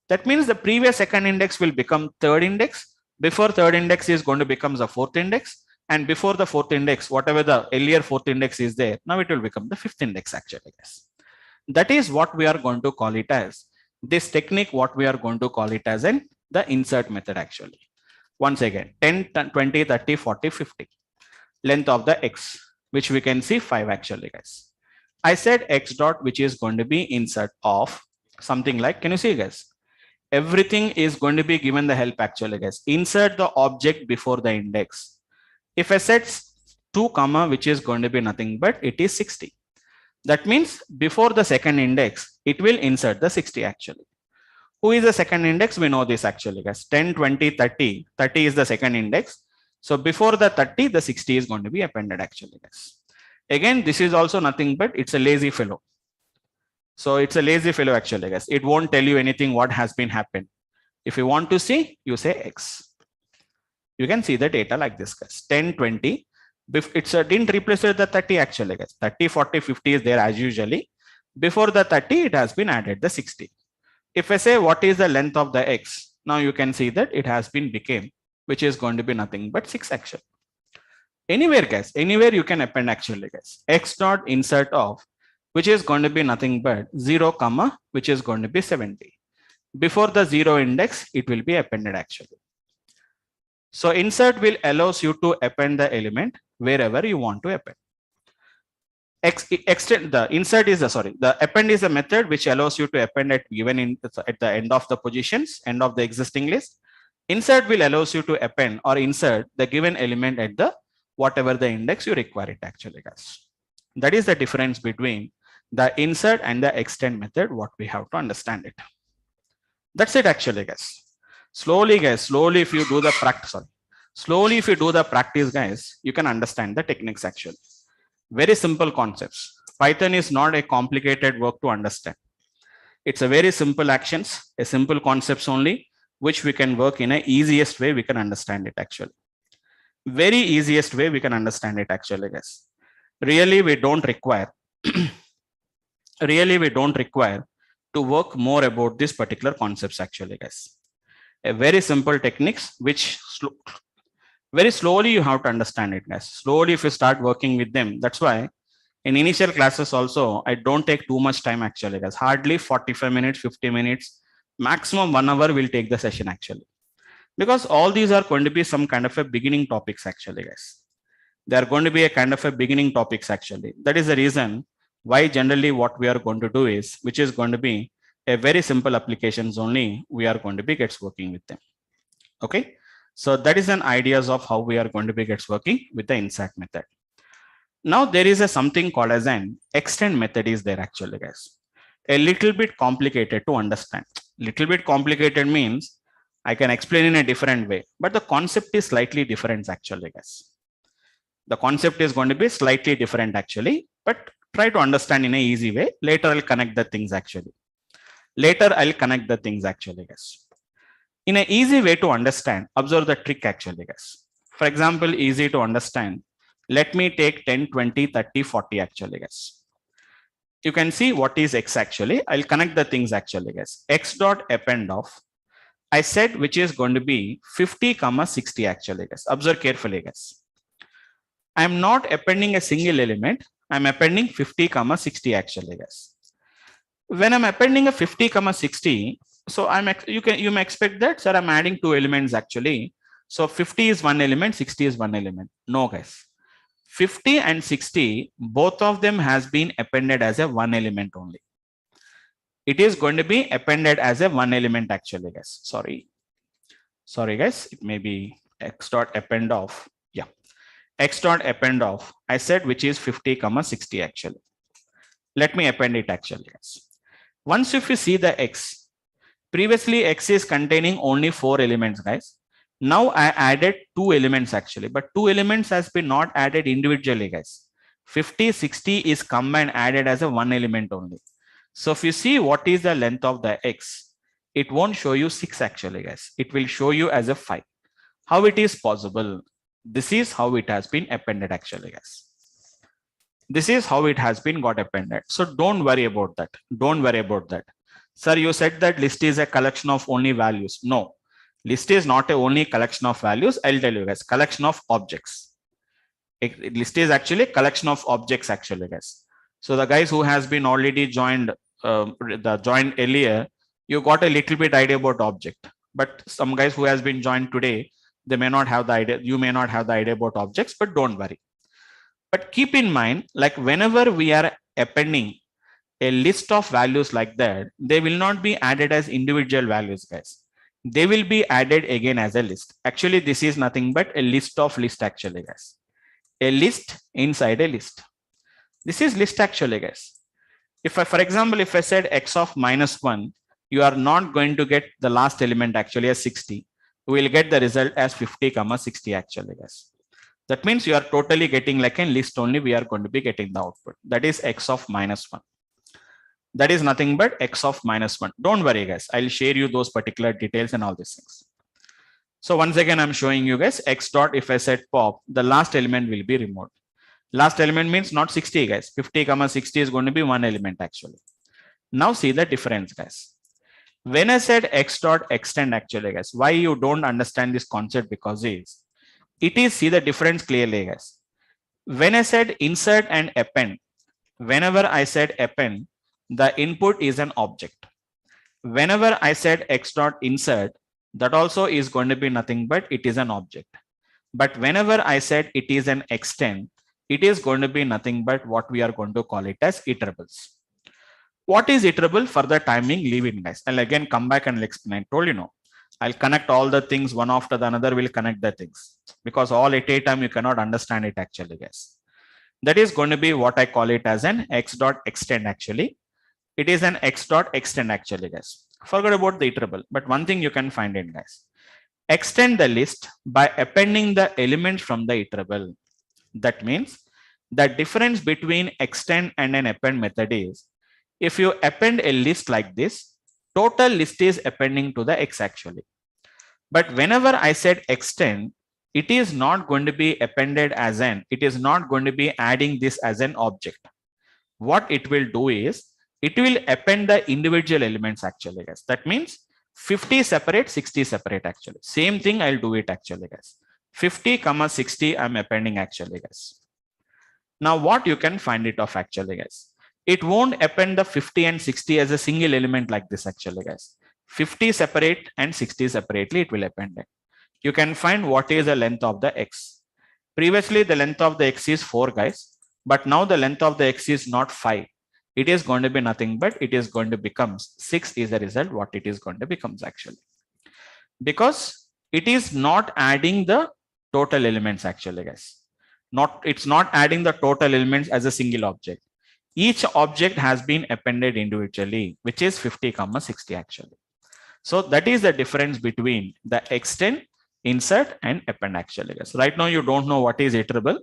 That means the previous second index will become third index. Before third index is going to become the fourth index. And before the fourth index, whatever the earlier fourth index is there, now it will become the fifth index actually, guys. That is what we are going to call it as. This technique, what we are going to call it as in the insert method actually. Once again, 10, 20, 30, 40, 50. Length of the x, which we can see 5 actually, guys. I said x dot, which is going to be insert of something like, can you see, guys? Everything is going to be given the help actually, guys. Insert the object before the index. If I set 2 comma, which is going to be nothing but it is 60. That means before the second index, it will insert the 60 actually. Who is the second index? We know this actually, guys. 10, 20, 30. 30 is the second index. So before the 30, the 60 is going to be appended actually, guys. Again, this is also nothing but it's a lazy fellow. So it's a lazy fellow actually, guys. It won't tell you anything what has been happened. If you want to see, you say X. You can see the data like this, guys. 10, 20. It's didn't replace the 30 actually, guys. 30, 40, 50 is there as usually. Before the 30, it has been added the 60. If I say what is the length of the X, now you can see that it has been became, which is going to be nothing but 6 actually. Anywhere, guys, anywhere you can append actually, guys. X dot insert of, which is going to be nothing but 0 comma, which is going to be 70. Before the 0 index, it will be appended actually. So insert will allows you to append the element wherever you want to append. Extend the insert is the append is a method which allows you to append at given at the end of the positions, end of the existing list. Insert will allows you to append or insert the given element at the whatever the index you require it actually, guys. That is the difference between the insert and the extend method, what we have to understand it. That's it actually, guys. Slowly, guys, slowly if you do the practice, guys, you can understand the techniques actually. Very simple concepts. Python is not a complicated work to understand. It's a very simple actions, a simple concepts only, which we can work in a easiest way we can understand it actually. Very easiest way we can understand it actually, guys. Really, we don't require to work more about this particular concepts actually, guys. A very simple techniques which very slowly you have to understand it, guys. Slowly if you start working with them, that's why in initial classes also I don't take too much time actually, guys. Hardly 45 minutes, 50 minutes, maximum 1 hour will take the session actually, because all these are going to be some kind of a beginning topics actually, guys. They are going to be a kind of a beginning topics actually. That is the reason why generally what we are going to do is, which is going to be a very simple applications only, we are going to be gets working with them. Okay, so that is an ideas of how we are going to be gets working with the insert method. Now there is a something called as an extend method is there actually, guys. A little bit complicated to understand. Little bit complicated means I can explain in a different way, but the concept is slightly different actually, guys. The concept is going to be slightly different actually, but try to understand in an easy way. Later I'll connect the things actually. Guys. In an easy way to understand, observe the trick actually, guys. For example, easy to understand. Let me take 10, 20, 30, 40 actually, guys. You can see what is X actually. I'll connect the things actually, guys. X dot append of, I said, which is going to be 50, 60 actually, guys. Observe carefully, guys. I'm not appending a single element. I'm appending 50, 60 actually, guys. When I'm appending a 50, 60, so you may expect that, sir, I'm adding 2 elements actually. So 50 is one element, 60 is one element. No, guys. 50 and 60, both of them has been appended as a one element only. It is going to be appended as a one element actually, guys. Sorry, guys. It may be X dot append of. Yeah. X dot append of, I said, which is 50, 60 actually. Let me append it actually, guys. Once if you see the X, previously X is containing only 4 elements, guys. Now I added 2 elements actually, but 2 elements has been not added individually, guys. 50, 60 is combined added as a one element only. So if you see what is the length of the X, it won't show you 6 actually, guys. It will show you as a 5. How it is possible? This is how it has been appended actually, guys. This is how it has been got appended. So don't worry about that. Don't worry about that. Sir, you said that list is a collection of only values. No, list is not a only collection of values. I'll tell you guys, collection of objects. List is actually a collection of objects actually, guys. So the guys who has been already joined earlier, you got a little bit idea about object. But some guys who has been joined today, they may not have the idea. You may not have the idea about objects, but don't worry. But keep in mind, like whenever we are appending a list of values like that, they will not be added as individual values, guys. They will be added again as a list. Actually, this is nothing but a list of list actually, guys. A list inside a list. This is list actually, guys. If I, for example, if I said x of -1, you are not going to get the last element actually as 60. You will get the result as 50, 60 actually, guys. That means you are totally getting like a list only. We are going to be getting the output. That is x of -1. That is nothing but x of -1. Don't worry, guys. I'll share you those particular details and all these things. So once again, I'm showing you guys x dot. If I said pop, the last element will be removed. Last element means not 60, guys. 50, 60 is going to be one element actually. Now see the difference, guys. When I said x dot extend actually, guys, why you don't understand this concept? Because it is, see the difference clearly, guys. When I said insert and append, whenever I said append, the input is an object. Whenever I said x dot insert, that also is going to be nothing but it is an object. But whenever I said it is an extend, it is going to be nothing but what we are going to call it as iterables. What is iterable? For the timing, leave it, guys. I'll again come back and explain. I told you no. I'll connect all the things one after the another. Will connect the things because all at a time you cannot understand it actually, guys. That is going to be what I call it as an x dot extend actually. It is an x dot extend actually, guys. Forget about the iterable, but one thing you can find in, guys. Extend the list by appending the elements from the iterable. That means the difference between extend and an append method is if you append a list like this, total list is appending to the x actually. But whenever I said extend, it is not going to be appended as an, it is not going to be adding this as an object. What it will do is, it will append the individual elements actually, guys. That means 50 separate, 60 separate actually. Same thing, I'll do it actually, guys. 50, 60, I'm appending actually, guys. Now what you can find it of actually, guys. It won't append the 50 and 60 as a single element like this actually, guys. 50 separate and 60 separately, it will append it. You can find what is the length of the x. Previously, the length of the x is 4, guys. But now the length of the x is not 5. It is going to be nothing but it is going to become 6 is the result what it is going to becomes actually. Because it is not adding the total elements actually, guys. It's not adding the total elements as a single object. Each object has been appended individually, which is 50, 60 actually. So that is the difference between the extend, insert and append actually, guys. Right now you don't know what is iterable,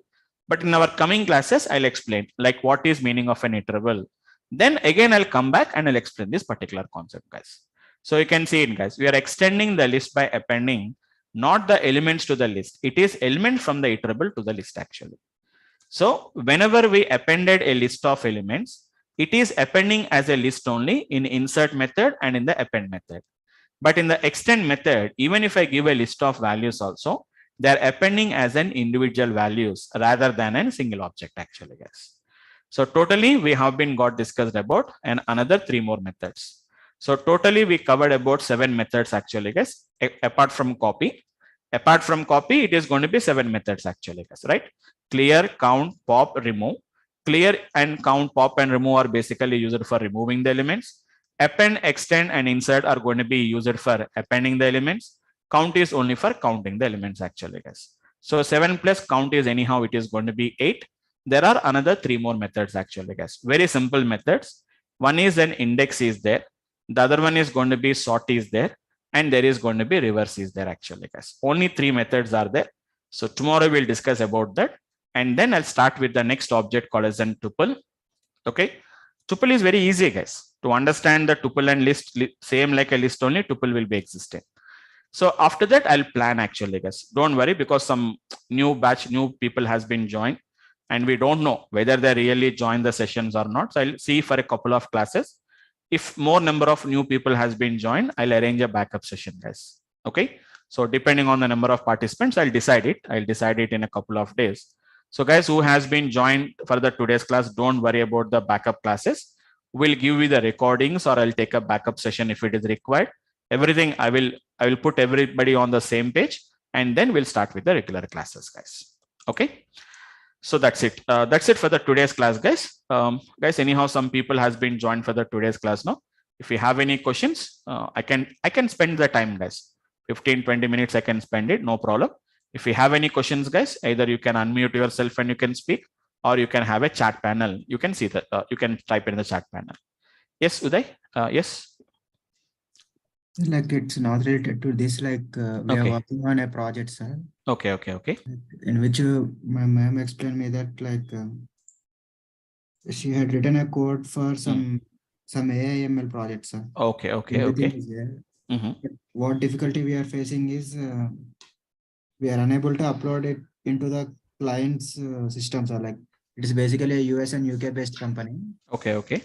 but in our coming classes, I'll explain like what is meaning of an iterable. Then again, I'll come back and I'll explain this particular concept, guys. So you can see it, guys. We are extending the list by appending not the elements to the list. It is element from the iterable to the list actually. So whenever we appended a list of elements, it is appending as a list only in insert method and in the append method. But in the extend method, even if I give a list of values also, they're appending as an individual values rather than a single object actually, guys. So totally we have been got discussed about and another 3 more methods. So totally we covered about 7 methods actually, guys, apart from copy. Apart from copy, it is going to be 7 methods actually, guys, right? Clear, count, pop, remove. Clear and count, pop and remove are basically used for removing the elements. Append, extend and insert are going to be used for appending the elements. Count is only for counting the elements actually, guys. So 7 plus count is anyhow, it is going to be 8. There are another 3 more methods actually, guys. Very simple methods. One is an index is there. The other one is going to be sort is there. And there is going to be reverse is there actually, guys. Only 3 methods are there. So tomorrow we'll discuss about that. And then I'll start with the next object called as an tuple. Okay. Tuple is very easy, guys. To understand the tuple and list, same like a list only, tuple will be existing. So after that, I'll plan actually, guys. Don't worry, because some new people has been joined, and we don't know whether they really join the sessions or not. So I'll see for a couple of classes. If more number of new people has been joined, I'll arrange a backup session, guys. Okay. So depending on the number of participants, I'll decide it. I'll decide it in a couple of days. So guys who has been joined for the today's class, don't worry about the backup classes. We'll give you the recordings, or I'll take a backup session if it is required. Everything I will put everybody on the same page, and then we'll start with the regular classes, guys. Okay. So that's it. That's it for the today's class, guys. Guys, anyhow, some people has been joined for the today's class now. If you have any questions, I can spend the time, guys. 15-20 minutes I can spend it, no problem. If you have any questions, guys, either you can unmute yourself and you can speak, or you can have a chat panel. You can see that you can type in the chat panel. Yes, Uday. Yes. Like it's not related to this. Like we are working on a project, sir. Okay. In which my ma'am explained me that like she had written a code for some AI/ML project, sir. Okay. Everything is there. What difficulty we are facing is we are unable to upload it into the client's systems. Or like it is basically a US and UK based company. Okay.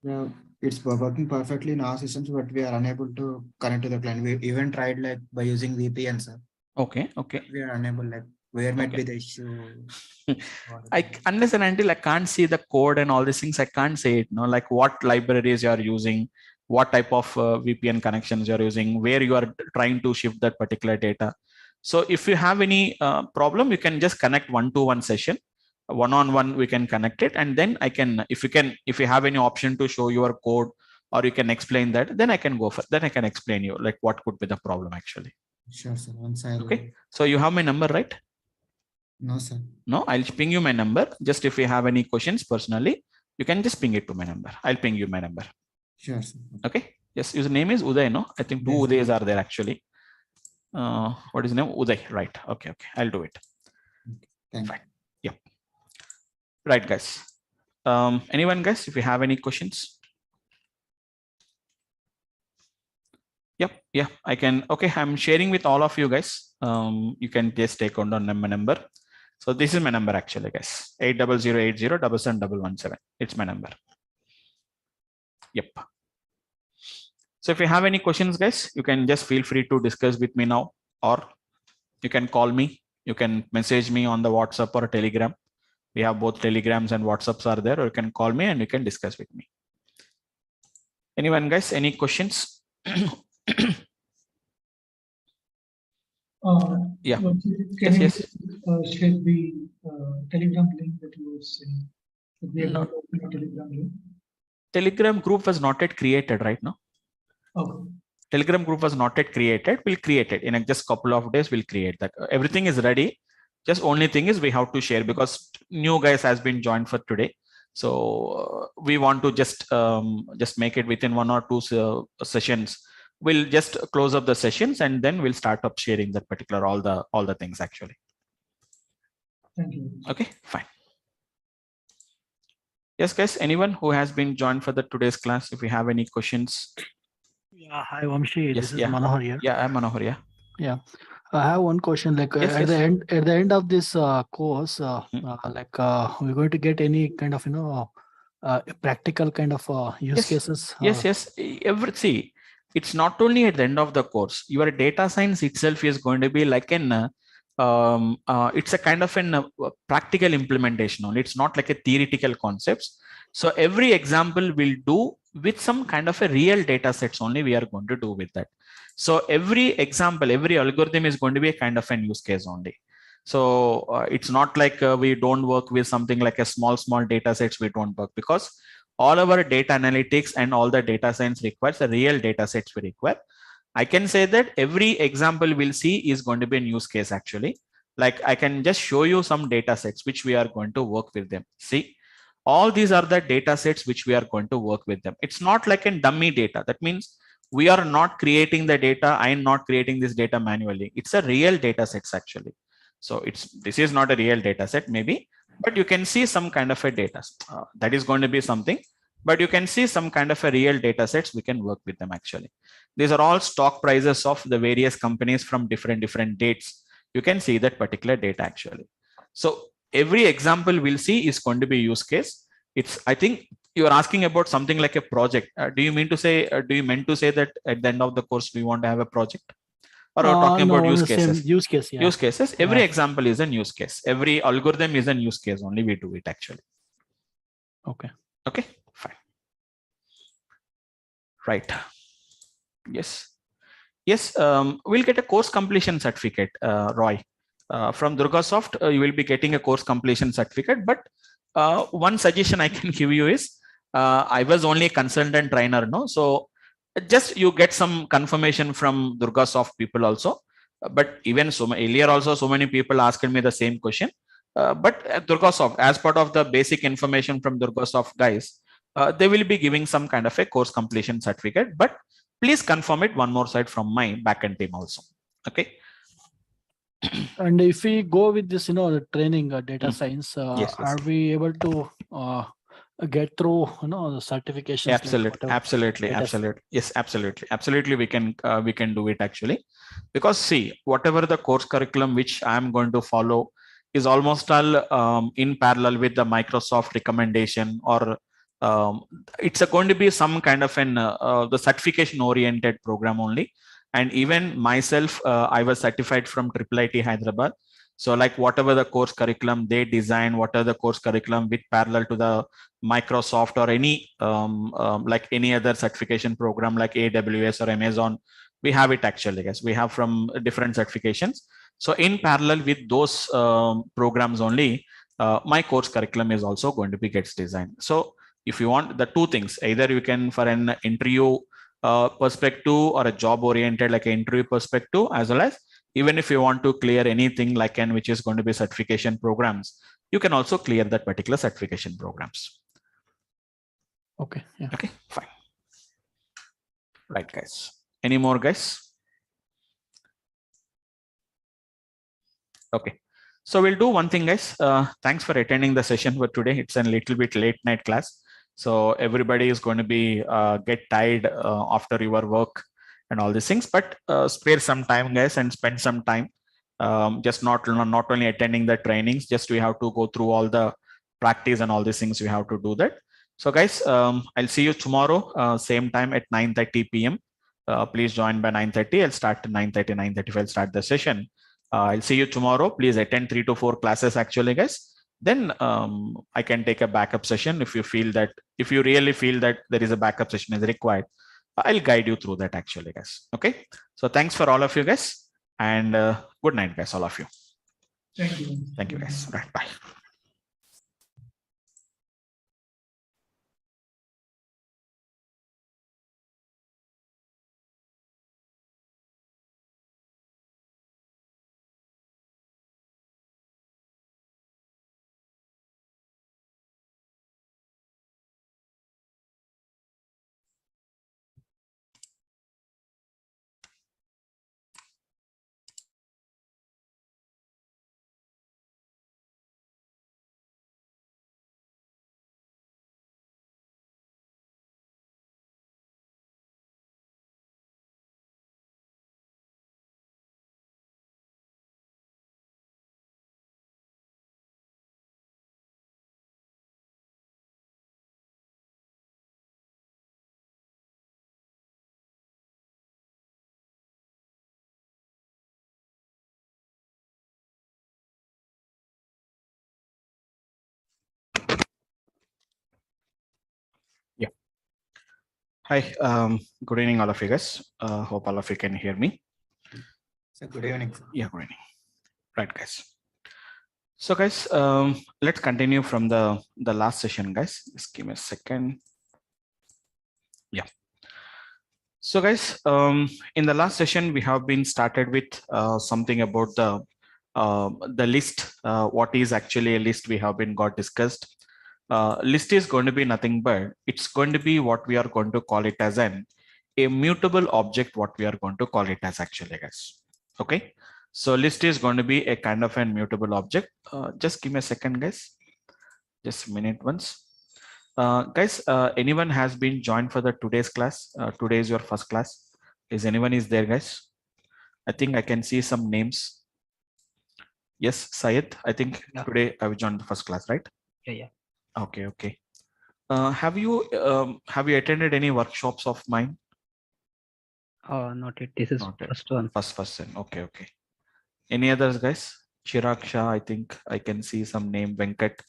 Yeah, it's working perfectly in our systems, but we are unable to connect to the client. We even tried like by using VPN, sir. Okay. We are unable. Like where might be the issue? Unless and until I can't see the code and all these things, I can't say it. No, like what libraries you are using, what type of VPN connections you are using, where you are trying to shift that particular data. So if you have any problem, you can just connect one-to-one session, one-on-one. We can connect it, and then I can, if you have any option to show your code, or you can explain that, then I can go for. Then I can explain you like what could be the problem actually. Sure, sir. Okay. So you have my number, right? No, sir. No, I'll ping you my number. Just if you have any questions personally, you can just ping it to my number. I'll ping you my number. Sure, sir. Okay. Yes, his name is Uday, no? I think two Udays are there actually. What is his name? Uday, right. Okay. I'll do it. Thank you. Fine. Yep. Right, guys. Anyone, guys, if you have any questions? Yep. Yeah, I can. Okay, I'm sharing with all of you guys. You can just take on my number. So this is my number actually, guys. 8008077717. It's my number. Yep. So if you have any questions, guys, you can just feel free to discuss with me now, or you can call me. You can message me on the WhatsApp or Telegram. We have both Telegrams and WhatsApps are there, or you can call me and you can discuss with me. Anyone, guys, any questions? Yeah. Can you share the Telegram link that you were saying? We have not opened a Telegram link. Telegram group was not yet created right now. Okay. Telegram group was not yet created. We'll create it in just couple of days. We'll create that. Everything is ready. Just only thing is we have to share because new guys has been joined for today. So we want to just make it within 1 or 2 sessions. We'll just close up the sessions and then we'll start up sharing that particular all the things actually. Thank you. Okay, fine. Yes, guys. Anyone who has been joined for the today's class, if you have any questions. Yeah, hi Vamsi. Yes, this is Manohar here. Yeah, I'm Manohar. Yeah. I have one question. Like at the end of this course, we're going to get any kind of practical kind of use cases. Yes. See, it's not only at the end of the course. Your data science itself is going to be like an it's a kind of an practical implementation only. It's not like a theoretical concepts. So every example will do with some kind of a real data sets only we are going to do with that. So every example, every algorithm is going to be a kind of a use case only. So it's not like we don't work with something like a small data sets. We don't work because all our data analytics and all the data science requires a real data sets we require. I can say that every example we'll see is going to be a use case actually. Like I can just show you some data sets which we are going to work with them. See, all these are the data sets which we are going to work with them. It's not like a dummy data. That means we are not creating the data. I am not creating this data manually. It's a real data sets actually. So this is not a real data set maybe, but you can see some kind of a data that is going to be something but you can see some kind of a real data sets. We can work with them actually. These are all stock prices of the various companies from different dates. You can see that particular data actually. So every example we'll see is going to be use case. I think you're asking about something like a project. Do you mean to say that at the end of the course we want to have a project? Or are talking no, about use the cases? same use case, yeah. Use cases. Every example is a use case. Every algorithm is a use case. Only we do it actually. Okay. Okay, fine. Right. Yes. Yes, we'll get a course completion certificate, Roy. From Durgasoft, you will be getting a course completion certificate. But one suggestion I can give you is, I was only a consultant trainer, no? So just you get some confirmation from Durgasoft people also. But even earlier also, so many people asked me the same question. But at Durgasoft, as part of the basic information from Durgasoft guys, they will be giving some kind of a course completion certificate. But please confirm it one more side from my backend team also. Okay. And if we go with this, the training data science, Yes. are we able to get through, the certifications? Absolutely. Yes, absolutely. We can do it actually, because see, whatever the course curriculum which I am going to follow is almost all in parallel with the Microsoft recommendation, or it's going to be some kind of an the certification oriented program only. And even myself, I was certified from IIIT Hyderabad. So like whatever the course curriculum they design, whatever the course curriculum with parallel to the Microsoft or any like any other certification program like AWS or Amazon, we have it actually. Yes, we have from different certifications. So in parallel with those programs only, my course curriculum is also going to be gets designed. So if you want the two things, either you can for an interview perspective or a job oriented like an interview perspective, as well as even if you want to clear anything like an which is going to be certification programs, you can also clear that particular certification programs. Okay. Yeah. Okay, fine. Right, guys. Any more, guys? Okay. So we'll do one thing, guys. Thanks for attending the session for today. It's a little bit late night class. So everybody is going to be get tired after your work and all these things, but spare some time, guys, and spend some time. Just not only attending the trainings, just we have to go through all the practice and all these things. We have to do that. So guys, I'll see you tomorrow, same time at 9:30 p.m. Please join by 9:30. I'll start at 9:30, 9:35. I'll start the session. I'll see you tomorrow. Please attend 3 to 4 classes actually, guys. Then I can take a backup session if you really feel that there is a backup session is required. I'll guide you through that actually, guys. Okay. So thanks for all of you guys, and good night, guys, all of you. Thank you. Thank you, guys. Right. Bye. Yeah. Hi. Good evening, all of you guys. Hope all of you can hear me. So good evening. Yeah, good evening. Right, guys. So guys, let's continue from the last session, guys. Just give me a second. Yeah. So guys, in the last session, we have been started with something about the list. What is actually a list? We have been got discussed. List is going to be nothing but it's going to be what we are going to call it as a mutable object. What we are going to call it as actually, guys. Okay. So list is going to be a kind of an mutable object. Just give me a second, guys. Just a minute once. Guys, anyone has been joined for the today's class? Today is your first class. Is anyone is there, guys? I think I can see some names. Yes, Syed. I think today I will join the first class, right? Yeah. Okay, okay. Have you attended any workshops of mine? Not yet. This is Not yet. first one. First one. Okay, okay. Any others, guys? Chirag Shah, I think I can see some name, Venkat.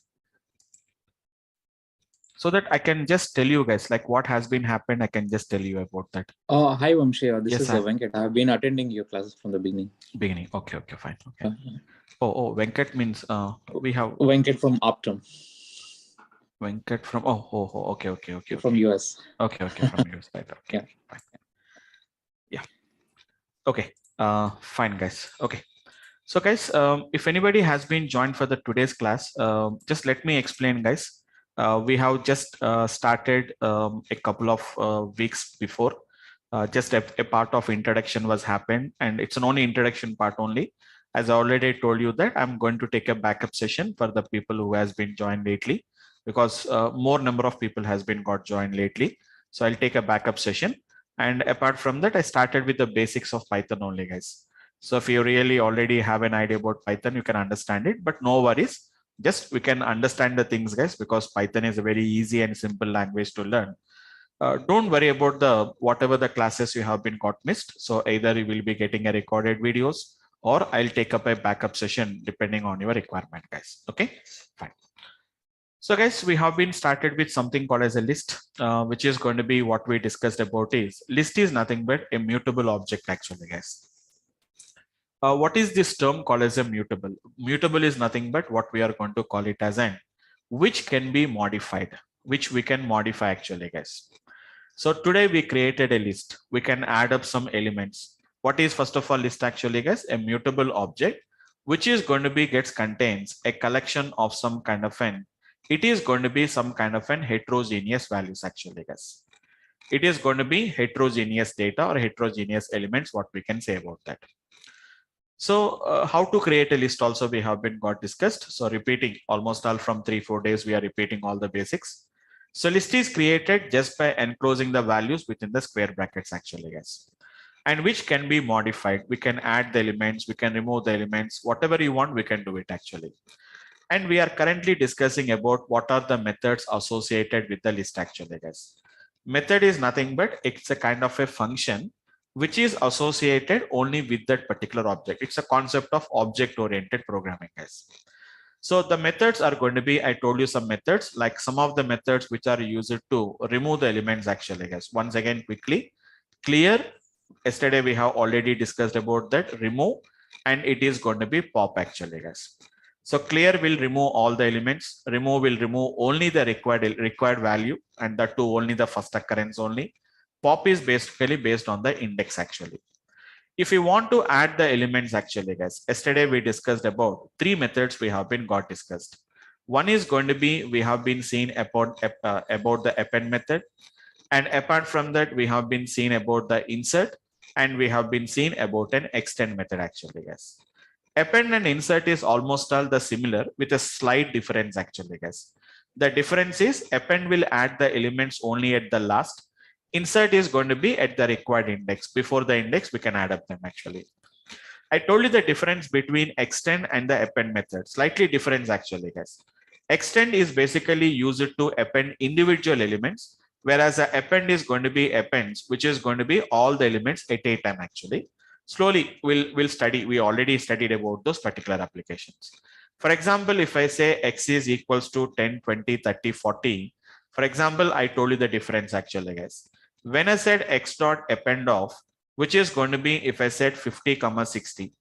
So that I can just tell you guys like what has been happened. I can just tell you about that. Hi Vamsi, this Yes, is sir. Venkat. I have been attending your classes from the beginning. Okay, okay, fine. Okay. Oh, Venkat means we have Venkat from Optum. Venkat from okay. From US. Okay, from US, right? Okay, Yeah. fine. Yeah. Okay. Fine, guys. Okay. So, guys, if anybody has been joined for the today's class, just let me explain, guys. We have just started a couple of weeks before. Just a part of introduction was happened, and it's an only introduction part only. As I already told you that I'm going to take a backup session for the people who has been joined lately, because more number of people has been got joined lately. So I'll take a backup session. And apart from that, I started with the basics of Python only, guys. So if you really already have an idea about Python, you can understand it, but no worries. Just we can understand the things, guys, because Python is a very easy and simple language to learn. Don't worry about the whatever the classes you have been got missed. So either you will be getting a recorded videos or I'll take up a backup session depending on your requirement, guys. Okay, fine. So guys, we have been started with something called as a list, which is going to be what we discussed about is list is nothing but a mutable object actually, guys. What is this term called as a mutable? Mutable is nothing but what we are going to call it as an which can be modified, which we can modify actually, guys. So today we created a list. We can add up some elements. What is first of all list actually, guys? A mutable object, which is going to be contains a collection of some kind of an. It is going to be some kind of an heterogeneous values actually, guys. It is going to be heterogeneous data or heterogeneous elements. What we can say about that. So how to create a list also we have been got discussed. So repeating almost all from 3-4 days, we are repeating all the basics. So list is created just by enclosing the values within the square brackets actually, guys, and which can be modified. We can add the elements, we can remove the elements, whatever you want, we can do it actually. And we are currently discussing about what are the methods associated with the list actually, guys. Method is nothing but it's a kind of a function which is associated only with that particular object. It's a concept of object-oriented programming, guys. So the methods are going to be, I told you some methods, like some of the methods which are used to remove the elements actually, guys. Once again, quickly, clear. Yesterday we have already discussed about that remove, and it is going to be pop actually, guys. So clear will remove all the elements. Remove will remove only the required value, and that too only the first occurrence only. Pop is basically based on the index actually. If you want to add the elements actually, guys, yesterday we discussed about 3 methods we have been got discussed. One is going to be, we have been seen about the append method. And apart from that, we have been seen about the insert, and we have been seen about an extend method actually, guys. Append and insert is almost all the similar with a slight difference actually, guys. The difference is append will add the elements only at the last. Insert is going to be at the required index. Before the index, we can add up them actually. I told you the difference between extend and the append method. Slightly difference actually, guys. Extend is basically used to append individual elements, whereas the append is going to be appends, which is going to be all the elements at a time actually. Slowly, we'll study. We already studied about those particular applications. For example, if I say x is equals to 10, 20, 30, 40, for example, I told you the difference actually, guys. When I said x dot append of, which is going to be if I said 50, 60,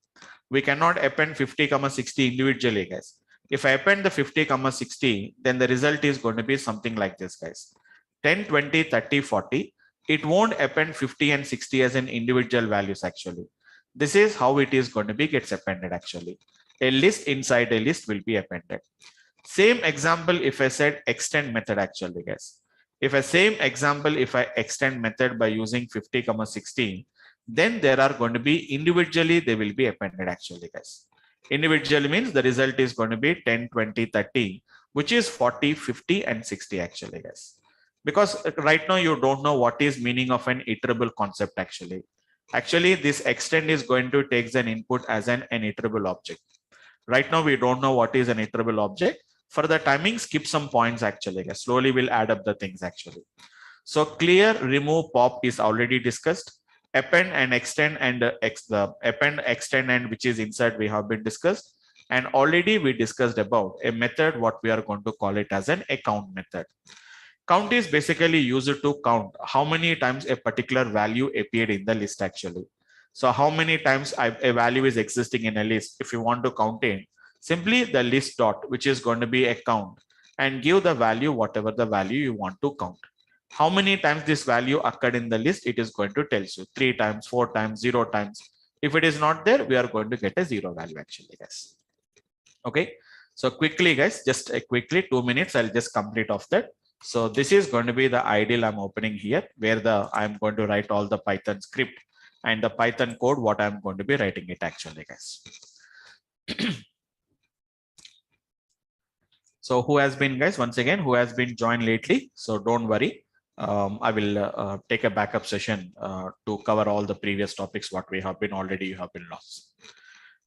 we cannot append 50, 60 individually, guys. If I append the 50, 60, then the result is going to be something like this, guys. 10, 20, 30, 40. It won't append 50 and 60 as an individual values actually. This is how it is going to be gets appended actually. A list inside a list will be appended. Same example if I said extend method actually, guys. If a same example, if I extend method by using 50, 60, then there are going to be individually, they will be appended actually, guys. Individually means the result is going to be 10, 20, 30. which is 40, 50, and 60 actually, guys. Because right now you don't know what is meaning of an iterable concept actually. Actually, this extend is going to take an input as an iterable object. Right now, we don't know what is an iterable object. For the timing, skip some points actually. Slowly we'll add up the things actually. So clear, remove, pop is already discussed. Append and extend and the append, extend, and which is insert we have been discussed. And already we discussed about a method, what we are going to call it as an account method. Count is basically used to count how many times a particular value appeared in the list actually. So how many times a value is existing in a list. If you want to count in, simply the list dot, which is going to be a count, and give the value, whatever the value you want to count. How many times this value occurred in the list, it is going to tell you 3 times, 4 times, 0 times. If it is not there, we are going to get a 0 value actually, guys. Okay. So quickly, guys, just quickly 2 minutes, I'll just complete off that. So this is going to be the ideal I'm opening here, where I'm going to write all the Python script and the Python code, what I'm going to be writing it actually, guys. So who has been, guys, once again, who has been joined lately? So don't worry. I will take a backup session to cover all the previous topics, what we have been already, you have been lost.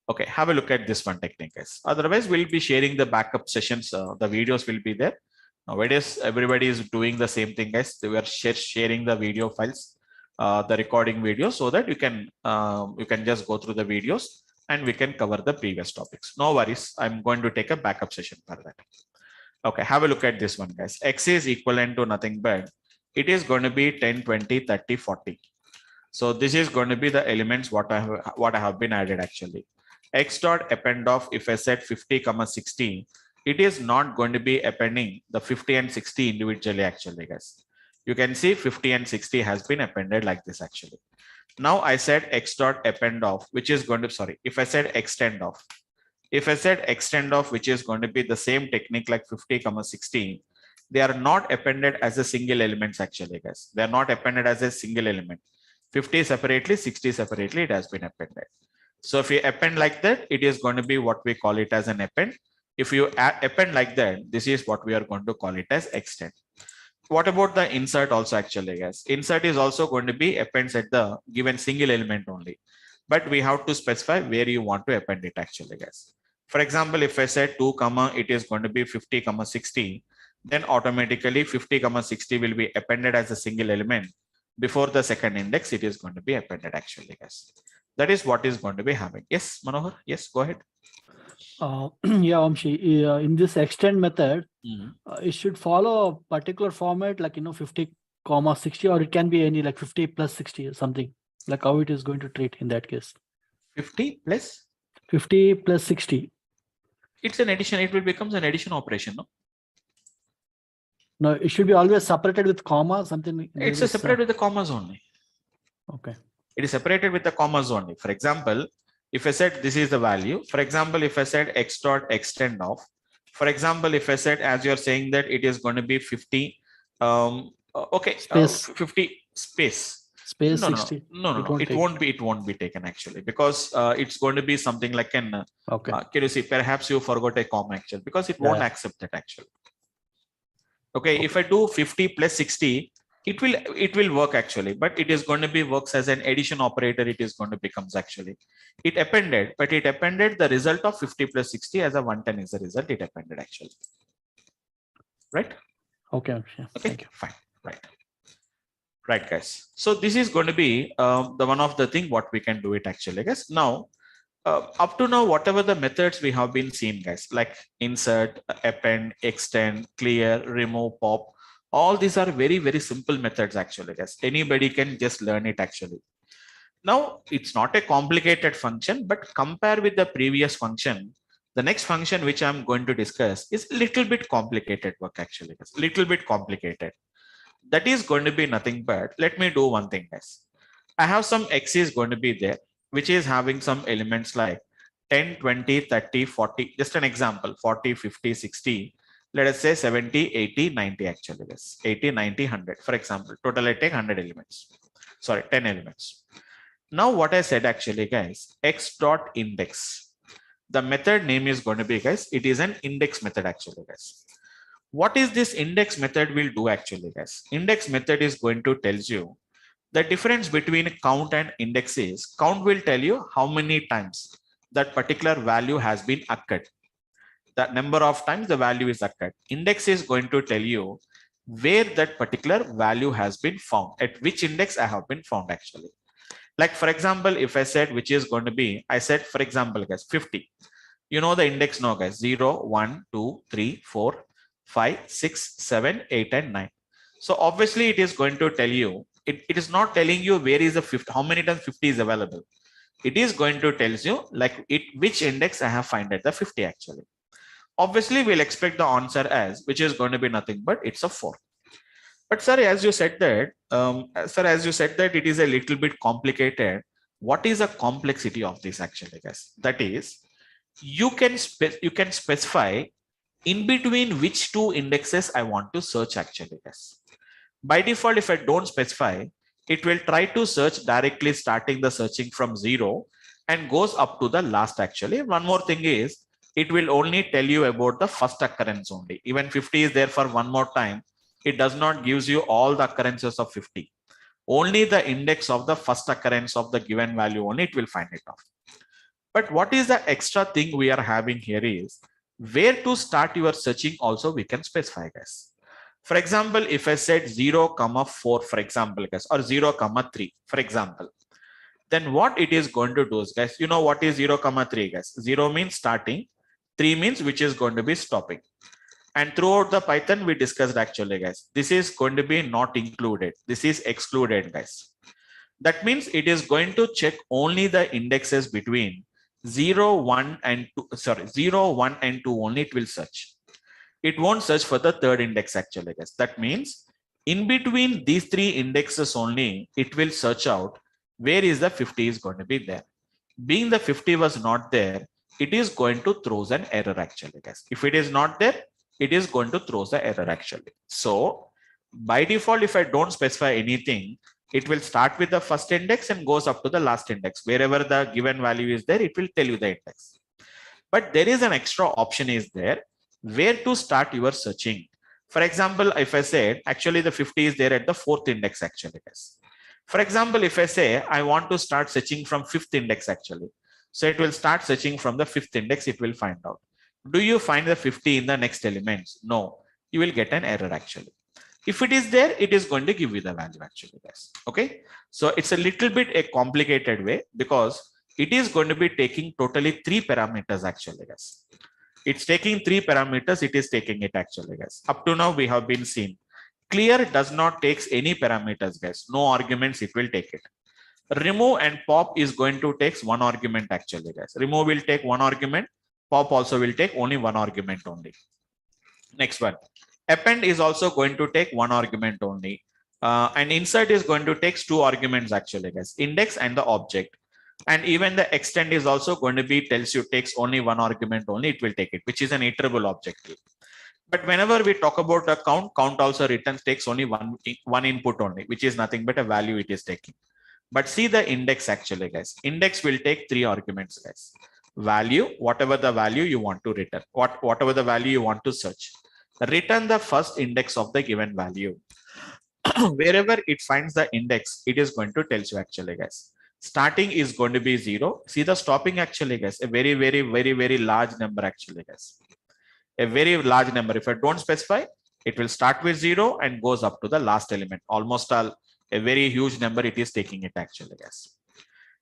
Okay, have a look at this one technique, guys. Otherwise, we'll be sharing the backup sessions. The videos will be there. Nowadays, everybody is doing the same thing, guys. They were sharing the video files, the recording video, so that you can just go through the videos and we can cover the previous topics. No worries. I'm going to take a backup session for that. Okay, have a look at this one, guys. X is equivalent to nothing but it is going to be 10, 20, 30, 40. So this is going to be the elements what I have been added actually. X dot append of, if I said 50, 60, it is not going to be appending the 50 and 60 individually actually, guys. You can see 50 and 60 has been appended like this actually. Now I said X dot append of, which is going to, sorry, if I said extend of, which is going to be the same technique like 50, 60, they are not appended as a single elements actually, guys. They are not appended as a single element. 50 separately, 60 separately, it has been appended. So if you append like that, it is going to be what we call it as an append. If you append like that, this is what we are going to call it as extend. What about the insert also actually, guys? Insert is also going to be appends at the given single element only. But we have to specify where you want to append it actually, guys. For example, if I say 2, it is going to be 50, 60, then automatically 50, 60 will be appended as a single element. Before the second index, it is going to be appended actually, guys. That is what is going to be happening. Yes, Manohar. Yes, go ahead. Yeah, Vamsi, in this extend method, it should follow a particular format, like 50, 60, or it can be any like 50 plus 60 or something. Like how it is going to treat in that case. 50 plus 50 plus 60. It's an addition. It will become an addition operation, no? No, it should be always separated with comma, something. It's a separate with the commas only. Okay. It is separated with the commas only. For example, if I said this is the value, for example, if I said X dot extend of, for example, if I said, as you're saying that it is going to be 50, okay, space. 50 space. Space No, 60. no, it won't be taken actually, because it's going to be something like an, okay. Can you see, perhaps you forgot a comma actually, because it won't accept that actually. Okay, if I do 50 plus 60, it will work actually, but it is going to be works as an addition operator. It is going to becomes actually, it appended the result of 50 plus 60 as a 110 is the result. It appended actually, right? Okay. Yeah. Okay, fine, right, guys. So this is going to be the one of the thing what we can do it actually, guys. Now, up to now, whatever the methods we have been seen, guys, like insert, append, extend, clear, remove, pop, all these are very, very simple methods actually, guys. Anybody can just learn it actually. Now, it's not a complicated function, but compare with the previous function, the next function which I'm going to discuss is a little bit complicated work actually, guys. Little bit complicated. That is going to be nothing but, let me do one thing, guys. I have some X is going to be there, which is having some elements like 10, 20, 30, 40, just an example, 40, 50, 60, let us say 70, 80, 90 actually, yes, 80, 90, 100, for example, total I take 100 elements, sorry, 10 elements. Now what I said actually, guys, X dot index, the method name is going to be, guys, it is an index method actually, guys. What is this index method will do actually, guys? Index method is going to tell you the difference between count and index is count will tell you how many times that particular value has been occurred. The number of times the value is occurred. Index is going to tell you where that particular value has been found, at which index I have been found actually. Like for example, if I said which is going to be, I said for example guys 50. You know the index now guys, 0, 1, 2, 3, 4, 5, 6, 7, 8 and 9. So obviously it is going to tell you, it is not telling you where is the 50, how many times 50 is available. It is going to tell you like which index I have found at the 50 actually. Obviously we'll expect the answer as which is going to be nothing but it's a 4. But sir, as you said that, it is a little bit complicated. What is the complexity of this actually, guys? That is, you can specify in between which two indexes I want to search actually, guys. By default, if I don't specify, it will try to search directly starting the searching from 0 and goes up to the last actually. One more thing is, it will only tell you about the first occurrence only. Even 50 is there for one more time. It does not gives you all the occurrences of 50. Only the index of the first occurrence of the given value only it will find it off. But what is the extra thing we are having here is where to start your searching also we can specify, guys. For example, if I said 0, 4, for example, guys, or 0, 3, for example, then what it is going to do is, guys, you know what is 0, 3, guys? 0 means starting, 3 means which is going to be stopping. And throughout the Python, we discussed actually, guys, this is going to be not included. This is excluded, guys. That means it is going to check only the indexes between 0, 1 and 2, 0, 1 and 2 only it will search. It won't search for the third index actually, guys. That means in between these three indexes only, it will search out where is the 50 is going to be there. Being the 50 was not there, it is going to throw an error actually, guys. If it is not there, it is going to throw the error actually. So by default, if I don't specify anything, it will start with the first index and goes up to the last index. Wherever the given value is there, it will tell you the index. But there is an extra option is there where to start your searching. For example, if I said actually the 50 is there at the fourth index actually, guys. For example, if I say I want to start searching from fifth index actually, so it will start searching from the fifth index, it will find out. Do you find the 50 in the next elements? No, you will get an error actually. If it is there, it is going to give you the value actually, guys. Okay, so it's a little bit a complicated way because it is going to be taking totally 3 parameters actually, guys. It's taking 3 parameters, it is taking it actually, guys. Up to now, we have been seen. Clear does not take any parameters, guys. No arguments, it will take it. Remove and pop is going to take 1 argument actually, guys. Remove will take 1 argument. Pop also will take only 1 argument only. Next one. Append is also going to take 1 argument only. And insert is going to take 2 arguments actually, guys. Index and the object. And even the extend is also going to be tells you takes only 1 argument only. It will take it, which is an iterable objective. But whenever we talk about a count also returns takes only one input only, which is nothing but a value it is taking. But see the index actually, guys. Index will take 3 arguments, guys. Value, whatever the value you want to return, whatever the value you want to search. Return the first index of the given value. Wherever it finds the index, it is going to tell you actually, guys. Starting is going to be 0. See the stopping actually, guys. A very, very, very, very large number actually, guys. A very large number. If I don't specify, it will start with 0 and goes up to the last element. Almost a very huge number it is taking it actually, guys.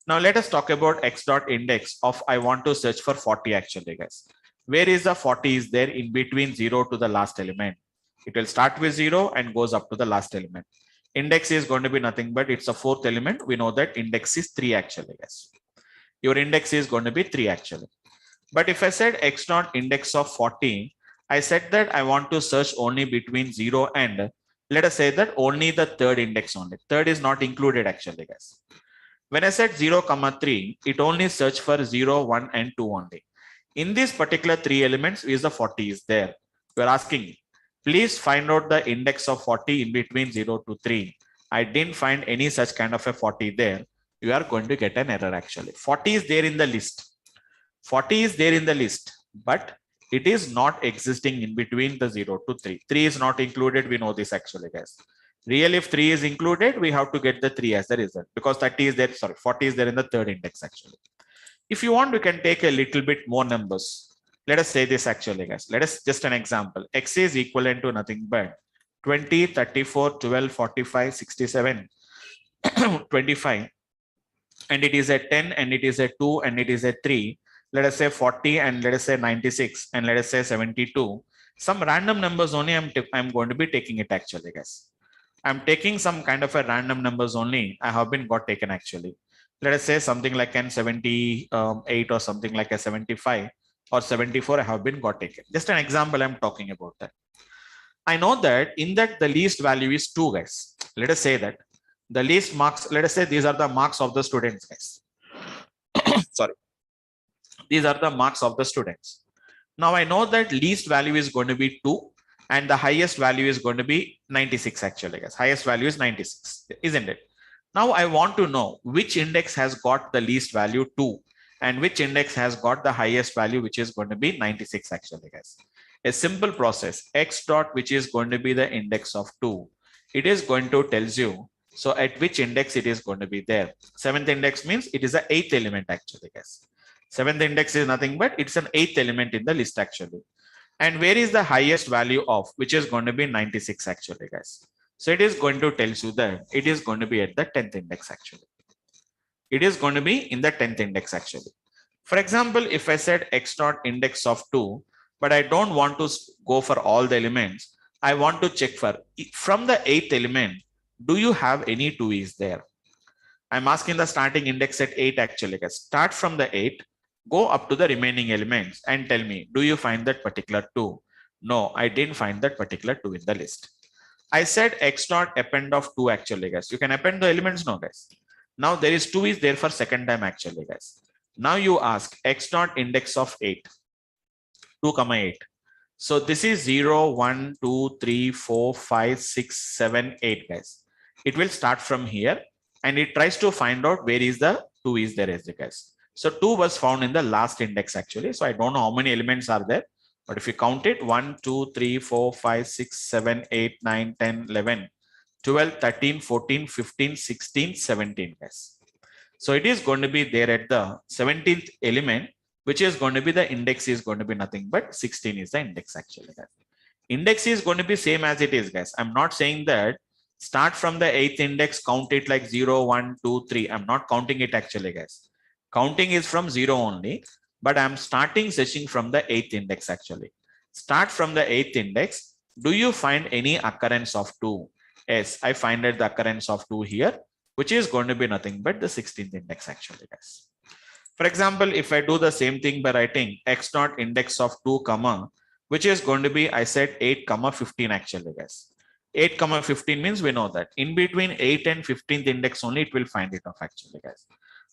Now let us talk about x dot index of I want to search for 40 actually, guys. Where is the 40 is there in between 0 to the last element? It will start with 0 and goes up to the last element. Index is going to be nothing but it's a 4th element. We know that index is 3 actually, guys. Your index is going to be 3 actually. But if I said x dot index of 40, I said that I want to search only between 0 and let us say that only the 3rd index only. 3rd is not included actually, guys. When I said 0, 3, it only search for 0, 1 and 2 only. In this particular 3 elements is the 40 is there. You are asking, please find out the index of 40 in between 0 to 3. I didn't find any such kind of a 40 there. You are going to get an error actually. 40 is there in the list. 40 is there in the list, but it is not existing in between the 0 to 3. 3 is not included. We know this actually, guys. Real, if 3 is included, we have to get the 3 as the result because 30 is there. Sorry, 40 is there in the third index actually. If you want, we can take a little bit more numbers. Let us say this actually, guys. Let us just an example. X is equivalent to nothing but 20, 34, 12, 45, 67, 25. And it is a 10 and it is a 2 and it is a 3. Let us say 40 and let us say 96 and let us say 72. Some random numbers only I'm going to be taking it actually, guys. I'm taking some kind of a random numbers only. I have been got taken actually. Let us say something like an 78 or something like a 75 or 74 I have been got taken. Just an example I'm talking about that. I know that in that the least value is 2, guys. Let us say that the least marks, let us say these are the marks of the students, guys. Sorry. These are the marks of the students. Now I know that least value is going to be 2 and the highest value is going to be 96 actually, guys. Highest value is 96, isn't it? Now I want to know which index has got the least value 2 and which index has got the highest value, which is going to be 96 actually, guys. A simple process, x dot, which is going to be the index of 2. It is going to tells you, so at which index it is going to be there. 7th index means it is the 8th element actually, guys. 7th index is nothing but it's an 8th element in the list actually. And where is the highest value of, which is going to be 96 actually, guys. So it is going to tell you that it is going to be at the 10th index actually. It is going to be in the 10th index actually. For example, if I said x dot index of 2, but I don't want to go for all the elements. I want to check for from the 8th element, do you have any 2 is there? I'm asking the starting index at 8 actually, guys. Start from the 8, go up to the remaining elements and tell me, do you find that particular 2? No, I didn't find that particular 2 in the list. I said x dot append of 2 actually, guys. You can append the elements now, guys. Now there is 2 is there for second time actually, guys. Now you ask x dot index of 8, 2, 8. So this is 0, 1, 2, 3, 4, 5, 6, 7, 8, guys. It will start from here and it tries to find out where is the 2 is there, guys. So 2 was found in the last index actually. So I don't know how many elements are there, but if you count it, 1, 2, 3, 4, 5, 6, 7, 8, 9, 10, 11, 12, 13, 14, 15, 16, 17, guys. So it is going to be there at the 17th element, which is going to be the index is going to be nothing but 16 is the index actually, guys. Index is going to be same as it is, guys. I'm not saying that start from the 8th index, count it like 0, 1, 2, 3. I'm not counting it actually, guys. Counting is from 0 only, but I'm starting searching from the 8th index actually. Start from the 8th index. Do you find any occurrence of 2? Yes, I find that the occurrence of 2 here, which is going to be nothing but the 16th index actually, guys. For example, if I do the same thing by writing x dot index of 2 comma, which is going to be, I said 8 comma 15 actually, guys. 8 comma 15 means we know that in between 8 and 15th index only it will find it off actually, guys.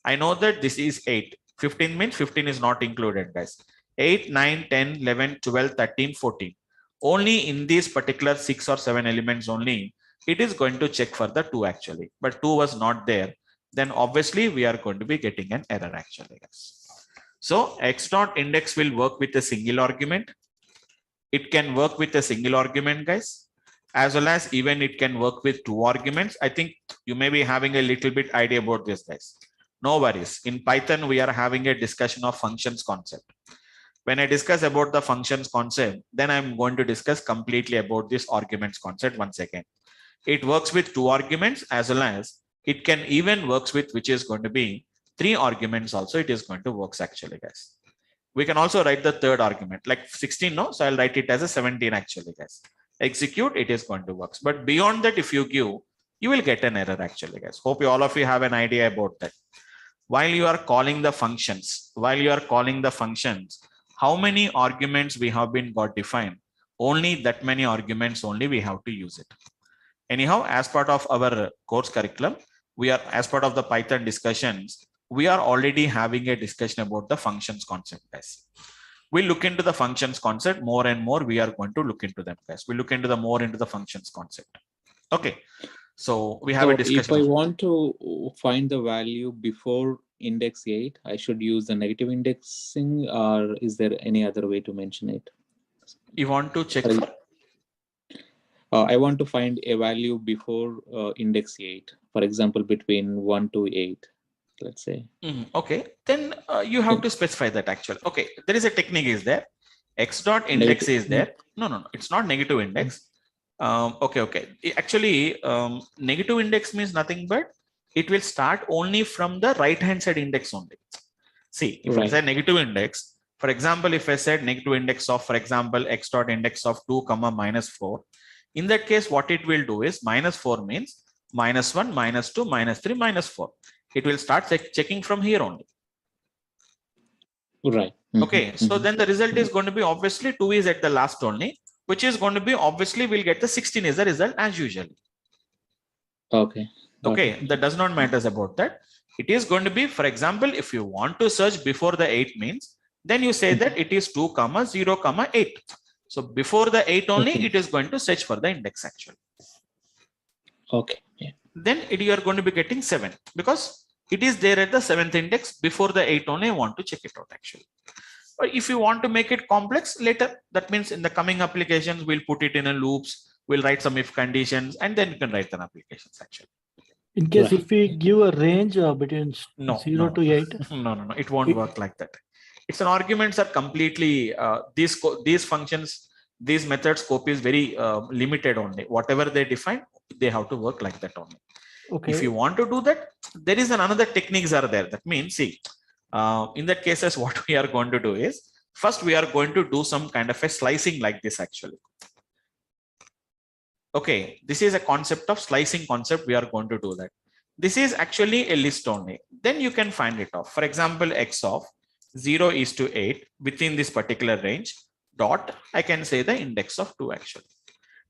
I know that this is 8. 15 means 15 is not included, guys. 8, 9, 10, 11, 12, 13, 14. Only in these particular 6 or 7 elements only, it is going to check for the 2 actually, but 2 was not there. Then obviously we are going to be getting an error actually, guys. So x dot index will work with a single argument. It can work with a single argument, guys, as well as even it can work with 2 arguments. I think you may be having a little bit idea about this, guys. No worries. In Python, we are having a discussion of functions concept. When I discuss about the functions concept, then I'm going to discuss completely about this arguments concept once again. It works with 2 arguments as well as it can even works with which is going to be 3 arguments also. It is going to works actually, guys. We can also write the third argument like 16. No, so I'll write it as a 17 actually, guys. Execute, it is going to work. But beyond that, if you give, you will get an error actually, guys. Hope all of you have an idea about that. While you are calling the functions, how many arguments we have been got defined? Only that many arguments only we have to use it. Anyhow, as part of our course curriculum, we are, as part of the Python discussions, we are already having a discussion about the functions concept, guys. We look into the functions concept more and more. We are going to look into them, guys. We look into the more into the functions concept. Okay. So we have a discussion. If I want to find the value before index 8, I should use the negative indexing, or is there any other way to mention it? You want to check For for? I want to find a value before index 8, for example, between 1 to 8, let's say. Okay, then you have to specify that actually. Okay, there is a technique is there. X dot index Negative. is there. No, it's not negative index. Okay. Actually, negative index means nothing but it will start only from the right hand side index only. See, if I say negative index, for example, if I said negative index of, for example, x dot index of 2 comma minus 4, in that case, what it will do is minus 4 means minus 1, minus 2, minus 3, minus 4. It will start checking from here only. Right. Okay, so then the result is going to be obviously 2 is at the last only, which is going to be obviously we'll get the 16 is the result as usual. Okay. Okay, that does not matter about that. It is going to be, for example, if you want to search before the 8 means, then you say that it is 2 comma 0 comma 8. So before the 8 only, it is going to search for the index actually. Okay. Yeah. Then you are going to be getting 7 because it is there at the 7th index. Before the 8 only, I want to check it out actually. But if you want to make it complex later, that means in the coming applications, we'll put it in a loops, we'll write some if conditions, and then you can write an applications actually. In case if we give a range between 0 to 8. No, it won't work like that. It's an arguments are completely, these functions, these methods scope is very limited only. Whatever they define, they have to work like that only. Okay. If you want to do that, there is another techniques are there. That means, see, in that cases, what we are going to do is, first we are going to do some kind of a slicing like this actually. Okay, this is a concept of slicing concept. We are going to do that. This is actually a list only. Then you can find it off. For example, x of 0 is to 8 within this particular range dot, I can say the index of 2 actually.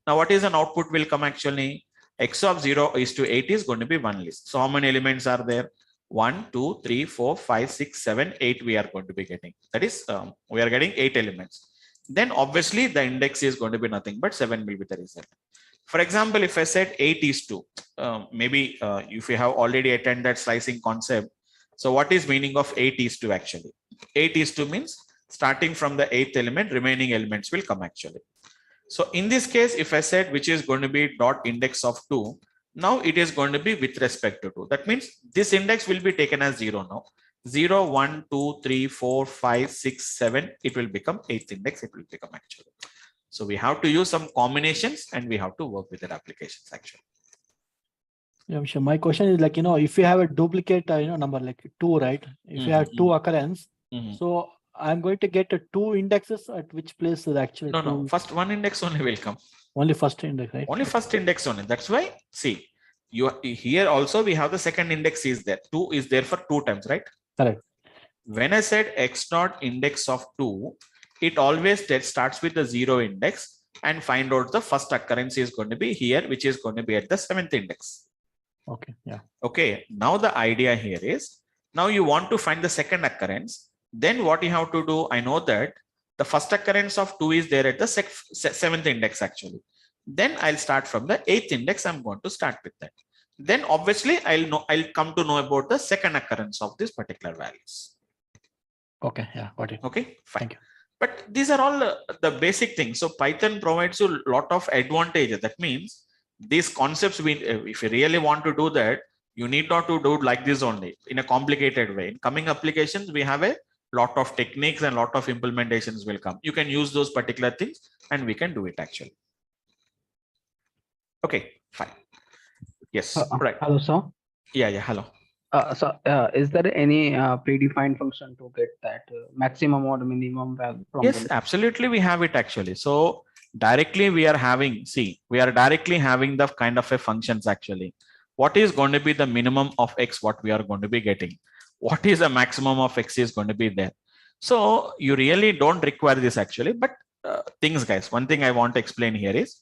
Now, what is an output will come actually? X of 0 is to 8 is going to be one list. So how many elements are there? 1, 2, 3, 4, 5, 6, 7, 8 we are going to be getting. That is, we are getting 8 elements. Then obviously the index is going to be nothing but 7 will be the result. For example, if I said 8 is 2, maybe if you have already attended slicing concept. So what is meaning of 8 is 2 actually? 8 is 2 means starting from the 8th element, remaining elements will come actually. So in this case, if I said which is going to be dot index of 2, now it is going to be with respect to 2. That means this index will be taken as 0 now. 0, 1, 2, 3, 4, 5, 6, 7, it will become 8th index, it will become actually. So we have to use some combinations and we have to work with their applications actually. Yeah, sure. My question is like, if you have a duplicate, number like 2, right? If you have 2 occurrence, so I'm going to get 2 indexes at which place is actually. No, first one index only will come. Only first index, right? Only first index only. That's why, see, you here also we have the second index is there. 2 is there for 2 times, right? Correct. When I said x dot index of 2, it always starts with the 0 index and find out the first occurrence is going to be here, which is going to be at the 7th index. Okay. Yeah. Okay. Now the idea here is, now you want to find the second occurrence. Then what you have to do, I know that the first occurrence of 2 is there at the 7th index actually. Then I'll start from the 8th index. I'm going to start with that. Then obviously I'll come to know about the second occurrence of these particular values. Okay. Yeah. Got it. Okay. Fine. Thank you. But these are all the basic things. So Python provides you a lot of advantages. That means these concepts, if you really want to do that, you need not to do it like this only in a complicated way. In coming applications, we have a lot of techniques and lot of implementations will come. You can use those particular things and we can do it actually. Okay, fine. Yes, right. Hello, sir. Yeah, hello. So, is there any predefined function to get that maximum or minimum value from? Yes, absolutely. We have it actually. So directly we are having, we are directly having the kind of a functions actually. What is going to be the minimum of X, what we are going to be getting? What is the maximum of X is going to be there? So you really don't require this actually, but things guys, one thing I want to explain here is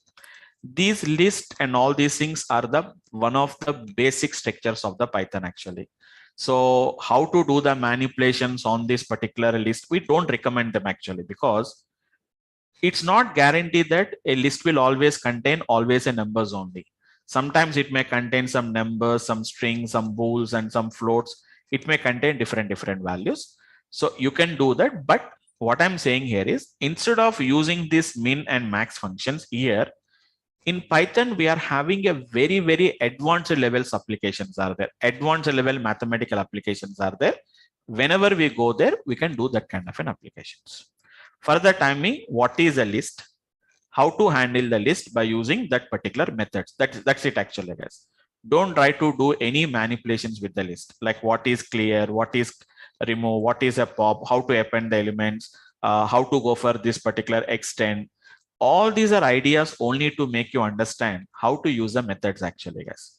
these lists and all these things are the one of the basic structures of the Python actually. So how to do the manipulations on this particular list, we don't recommend them actually, because it's not guaranteed that a list will always contain always a numbers only. Sometimes it may contain some numbers, some strings, some bools and some floats. It may contain different values. So you can do that. But what I'm saying here is, instead of using this min and max functions here, in Python, we are having a very advanced levels applications are there. Advanced level mathematical applications are there. Whenever we go there, we can do that kind of an applications. For the timing, what is a list? How to handle the list by using that particular methods. That's it actually, guys. Don't try to do any manipulations with the list, like what is clear, what is remove, what is a pop, how to append the elements, how to go for this particular extend. All these are ideas only to make you understand how to use the methods actually, guys.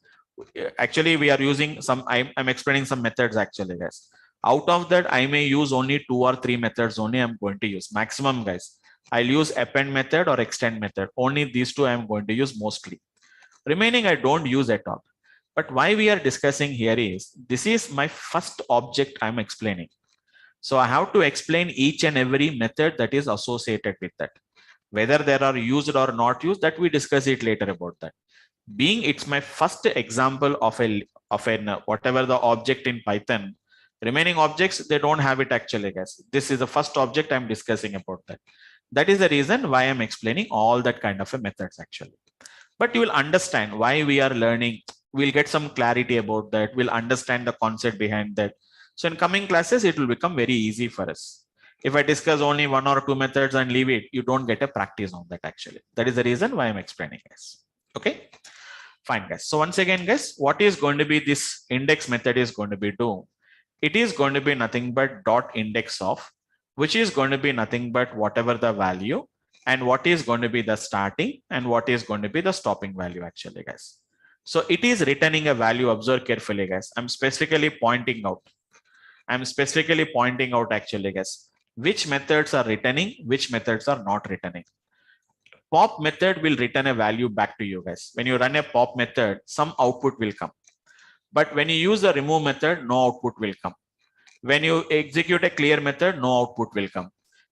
Actually, we are using some, I'm explaining some methods actually, guys. Out of that, I may use only 2 or 3 methods only I'm going to use. Maximum, guys. I'll use append method or extend method. Only these two I'm going to use mostly. Remaining, I don't use at all. But why we are discussing here is, this is my first object I'm explaining. So I have to explain each and every method that is associated with that. Whether there are used or not used, that we discuss it later about that. Being it's my first example of an whatever the object in Python, remaining objects, they don't have it actually, guys. This is the first object I'm discussing about that. That is the reason why I'm explaining all that kind of a methods actually. But you will understand why we are learning. We'll get some clarity about that. We'll understand the concept behind that. So in coming classes, it will become very easy for us. If I discuss only 1 or 2 methods and leave it, you don't get a practice on that actually. That is the reason why I'm explaining, guys. Okay, fine, guys. So once again, guys, what is going to be this index method is going to be do? It is going to be nothing but dot index of, which is going to be nothing but whatever the value, and what is going to be the starting and what is going to be the stopping value actually, guys. So it is returning a value. Observe carefully, guys. I'm specifically pointing out actually, guys, which methods are returning, which methods are not returning. Pop method will return a value back to you, guys. When you run a pop method, some output will come. But when you use the remove method, no output will come. When you execute a clear method, no output will come.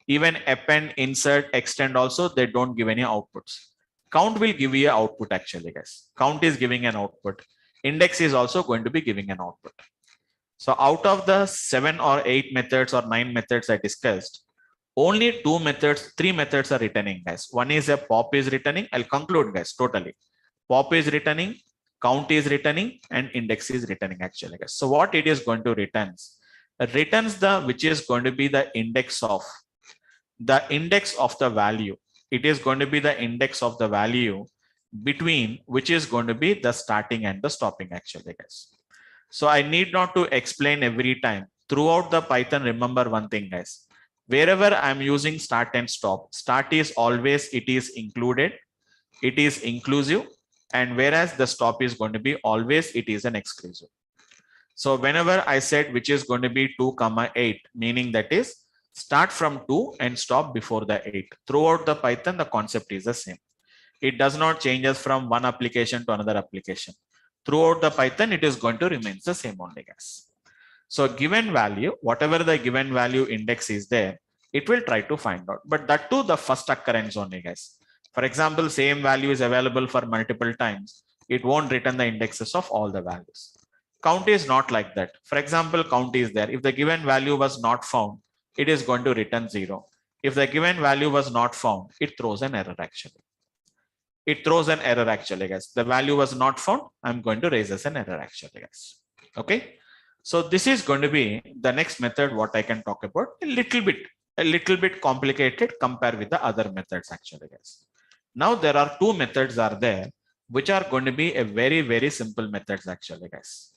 Even append, insert, extend also, they don't give any outputs. Count will give you an output actually, guys. Count is giving an output. Index is also going to be giving an output. So out of the 7 or 8 methods or 9 methods I discussed, only 2 methods, 3 methods are returning, guys. One is a pop is returning. I'll conclude, guys, totally. Pop is returning, count is returning, and index is returning actually, guys. So what it is going to returns the, which is going to be the index of the value. It is going to be the index of the value between which is going to be the starting and the stopping actually, guys. So I need not to explain every time. Throughout the Python, remember one thing, guys. Wherever I'm using start and stop, start is always, it is included, it is inclusive, and whereas the stop is going to be always, it is an exclusive. So whenever I said which is going to be 2, 8, meaning that is start from 2 and stop before the 8. Throughout the Python, the concept is the same. It does not change us from one application to another application. Throughout the Python, it is going to remain the same only, guys. So given value, whatever the given value index is there, it will try to find out. But that too, the first occurrence only, guys. For example, same value is available for multiple times. It won't return the indexes of all the values. Count is not like that. For example, count is there. If the given value was not found, it is going to return 0. If the given value was not found, it throws an error actually. It throws an error actually, guys. The value was not found. I'm going to raise as an error actually, guys. Okay. So this is going to be the next method what I can talk about. A little bit complicated compared with the other methods actually, guys. Now there are 2 methods are there which are going to be a very simple methods actually, guys.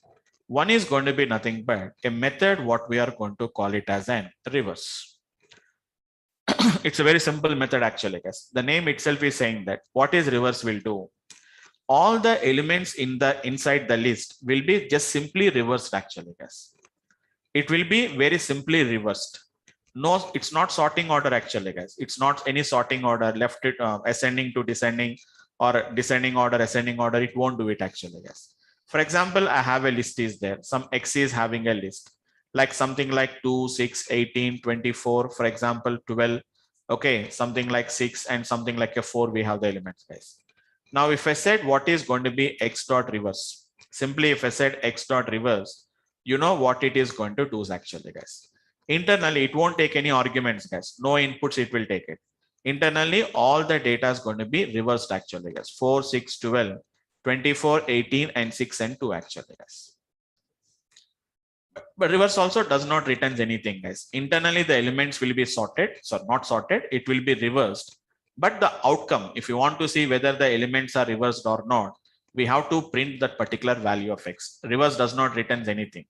One is going to be nothing but a method what we are going to call it as an reverse. It's a very simple method actually, guys. The name itself is saying that what is reverse will do. All the elements inside the list will be just simply reversed actually, guys. It will be very simply reversed. No, it's not sorting order actually, guys. It's not any sorting order, left it ascending to descending or descending order, ascending order. It won't do it actually, guys. For example, I have a list is there. Some X is having a list like something like 2, 6, 18, 24, for example, 12. Okay, something like 6 and something like a 4, we have the elements, guys. Now, if I said what is going to be X dot reverse, simply if I said X dot reverse, you know what it is going to do actually, guys. Internally, it won't take any arguments, guys. No inputs, it will take it. Internally, all the data is going to be reversed actually, guys. 4, 6, 12, 24, 18, and 6 and 2 actually, guys. But reverse also does not return anything, guys. Internally, the elements will be sorted. So not sorted, it will be reversed. But the outcome, if you want to see whether the elements are reversed or not, we have to print that particular value of X. Reverse does not return anything.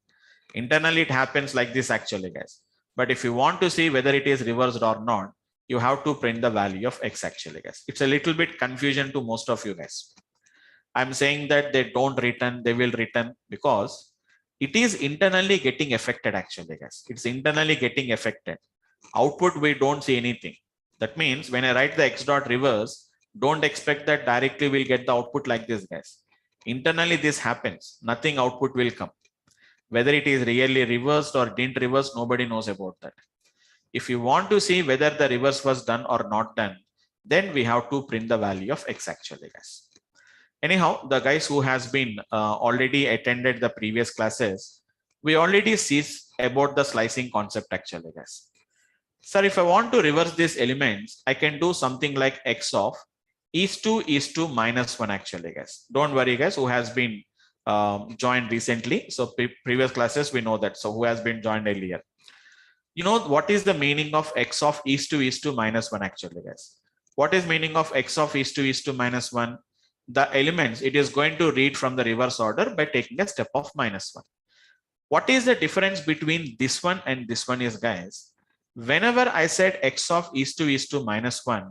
Internally, it happens like this actually, guys. But if you want to see whether it is reversed or not, you have to print the value of X actually, guys. It's a little bit confusion to most of you guys. I'm saying that they don't return, they will return because it is internally getting affected actually, guys. It's internally getting affected. Output, we don't see anything. That means when I write the X dot reverse, don't expect that directly we'll get the output like this, guys. Internally, this happens. Nothing output will come. Whether it is really reversed or didn't reverse, nobody knows about that. If you want to see whether the reverse was done or not done, then we have to print the value of X actually, guys. Anyhow, the guys who has been already attended the previous classes, we already see about the slicing concept actually, guys. Sir, if I want to reverse these elements, I can do something like X of is to minus 1 actually, guys. Don't worry, guys, who has been joined recently. So previous classes, we know that. So who has been joined earlier? You know what is the meaning of X of is to minus 1 actually, guys? What is meaning of X of is to minus 1? The elements, it is going to read from the reverse order by taking a step of minus 1. What is the difference between this one and this one is, guys? Whenever I said X of is to minus 1,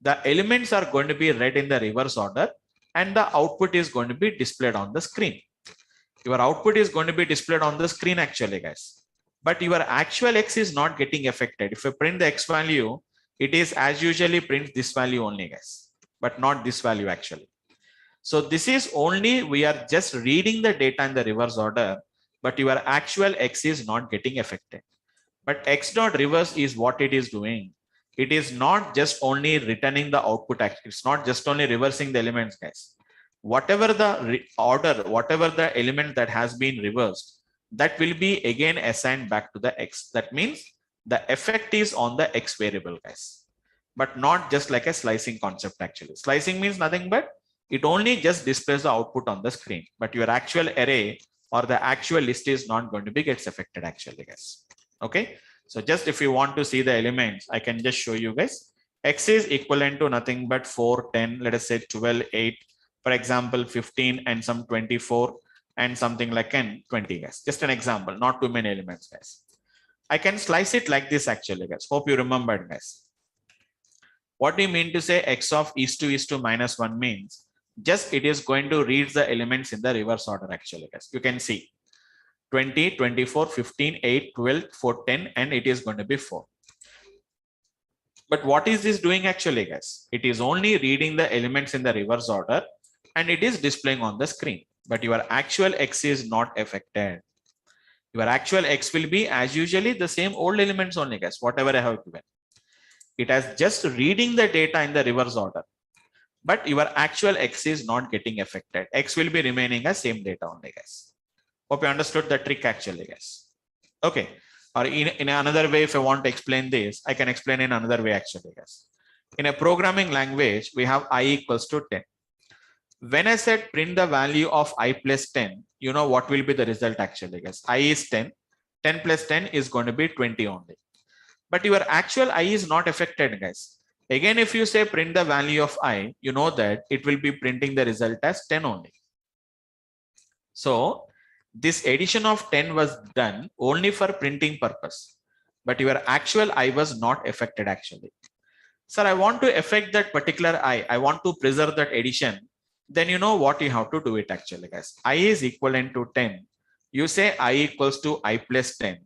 the elements are going to be read in the reverse order and the output is going to be displayed on the screen. Your output is going to be displayed on the screen actually, guys. But your actual X is not getting affected. If you print the X value, it is as usually print this value only, guys, but not this value actually. So this is only, we are just reading the data in the reverse order, but your actual X is not getting affected. But X dot reverse is what it is doing. It is not just only returning the output. It's not just only reversing the elements, guys. Whatever the order, whatever the element that has been reversed, that will be again assigned back to the X. That means the effect is on the X variable, guys, but not just like a slicing concept actually. Slicing means nothing but it only just displays the output on the screen, but your actual array or the actual list is not going to be gets affected actually, guys. Okay. So just if you want to see the elements, I can just show you guys. X is equivalent to nothing but 4, 10, let us say 12, 8, for example, 15 and some 24 and something like 20, guys. Just an example, not too many elements, guys. I can slice it like this actually, guys. Hope you remembered, guys. What do you mean to say X of is to minus 1 means? Just it is going to read the elements in the reverse order actually, guys. You can see 20, 24, 15, 8, 12, 4, 10, and it is going to be 4. But what is this doing actually, guys? It is only reading the elements in the reverse order and it is displaying on the screen. But your actual X is not affected. Your actual X will be as usually the same old elements only, guys, whatever I have given. It has just reading the data in the reverse order. But your actual X is not getting affected. X will be remaining as same data only, guys. Hope you understood the trick actually, guys. Okay. Or in another way, if I want to explain this, I can explain in another way actually, guys. In a programming language, we have I equals to 10. When I said print the value of I plus 10, you know what will be the result actually, guys. I is 10. 10 plus 10 is going to be 20 only. But your actual I is not affected, guys. Again, if you say print the value of I, you know that it will be printing the result as 10 only. So this addition of 10 was done only for printing purpose, but your actual I was not affected actually. Sir, I want to affect that particular I want to preserve that addition. Then you know what you have to do it actually, guys. I is equivalent to 10. You say I equals to I plus 10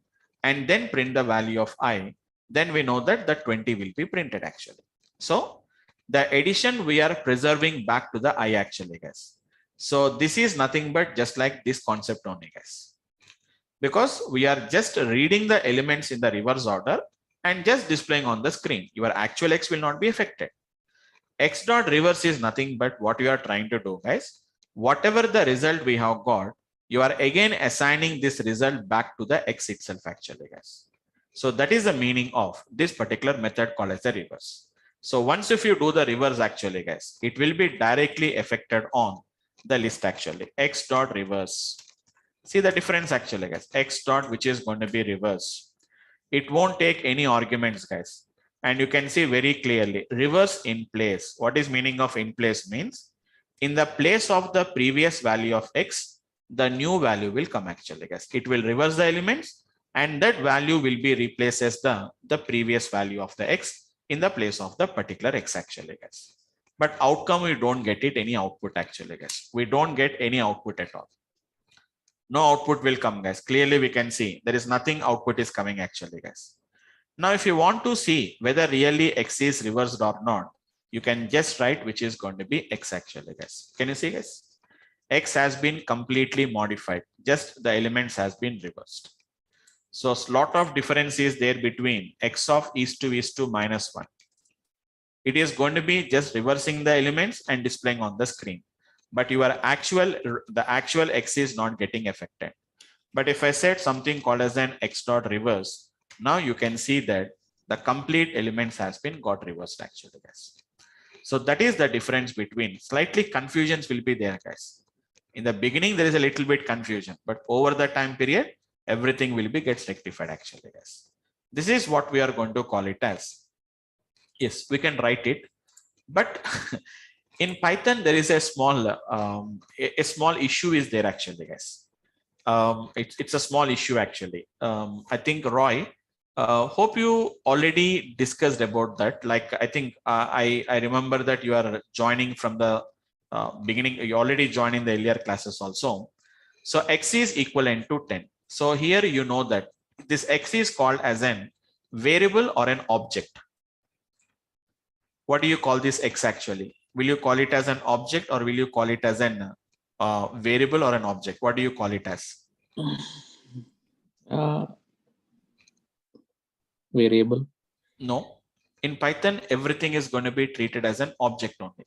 and then print the value of I. Then we know that the 20 will be printed actually. So the addition we are preserving back to the I actually, guys. So this is nothing but just like this concept only, guys. Because we are just reading the elements in the reverse order and just displaying on the screen. Your actual X will not be affected. X dot reverse is nothing but what you are trying to do, guys. Whatever the result we have got, you are again assigning this result back to the X itself actually, guys. So that is the meaning of this particular method called as the reverse. So once if you do the reverse actually, guys, it will be directly affected on the list actually. X dot reverse. See the difference actually, guys. X dot, which is going to be reverse. It won't take any arguments, guys. And you can see very clearly, reverse in place. What is meaning of in place means? In the place of the previous value of X, the new value will come actually, guys. It will reverse the elements and that value will be replaced as the previous value of the X in the place of the particular X actually, guys. But outcome, we don't get it any output actually, guys. We don't get any output at all. No output will come, guys. Clearly we can see there is nothing output is coming actually, guys. Now, if you want to see whether really X is reversed or not, you can just write which is going to be X actually, guys. Can you see, guys? X has been completely modified. Just the elements has been reversed. So a lot of difference is there between X of is to minus 1. It is going to be just reversing the elements and displaying on the screen. But the actual X is not getting affected. But if I said something called as an X dot reverse, now you can see that the complete elements has been got reversed actually, guys. So that is the difference between, slightly confusions will be there, guys. In the beginning, there is a little bit confusion, but over the time period, everything will be gets rectified actually, guys. This is what we are going to call it as. Yes, we can write it, but in Python, there is a small issue is there actually, guys. It's a small issue actually. I think Roy, hope you already discussed about that. Like I think I remember that you are joining from the beginning. You already joined in the earlier classes also. So X is equivalent to 10. So here you know that this X is called as an variable or an object. What do you call this X actually? Will you call it as an object or will you call it as an variable or an object? What do you call it as? Variable. No. In Python, everything is going to be treated as an object only.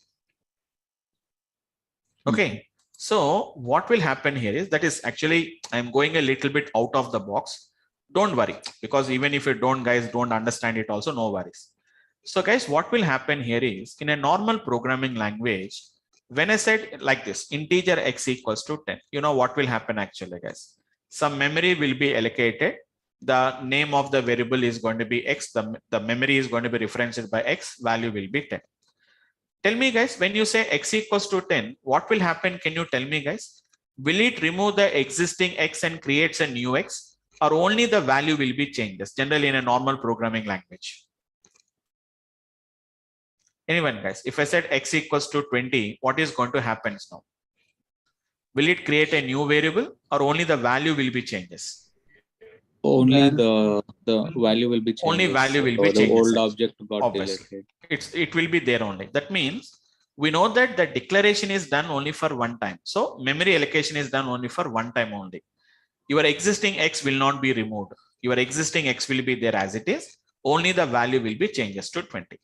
Okay. So what will happen here is that is actually, I'm going a little bit out of the box. Don't worry, because even if you guys don't understand it also, no worries. So guys, what will happen here is in a normal programming language, when I said like this, integer X equals to 10, you know what will happen actually, guys? Some memory will be allocated. The name of the variable is going to be X. The memory is going to be referenced by X. Value will be 10. Tell me, guys, when you say X equals to 10, what will happen? Can you tell me, guys? Will it remove the existing X and creates a new X, or only the value will be changed? Generally in a normal programming language. Anyone, guys? If I said X equals to 20, what is going to happen now? Will it create a new variable or only the value will be changes? Only the value will be changed. Only value will be the changes. old object got Obviously. deleted. It will be there only. That means we know that the declaration is done only for one time. So memory allocation is done only for one time only. Your existing X will not be removed. Your existing X will be there as it is. Only the value will be changes to 20.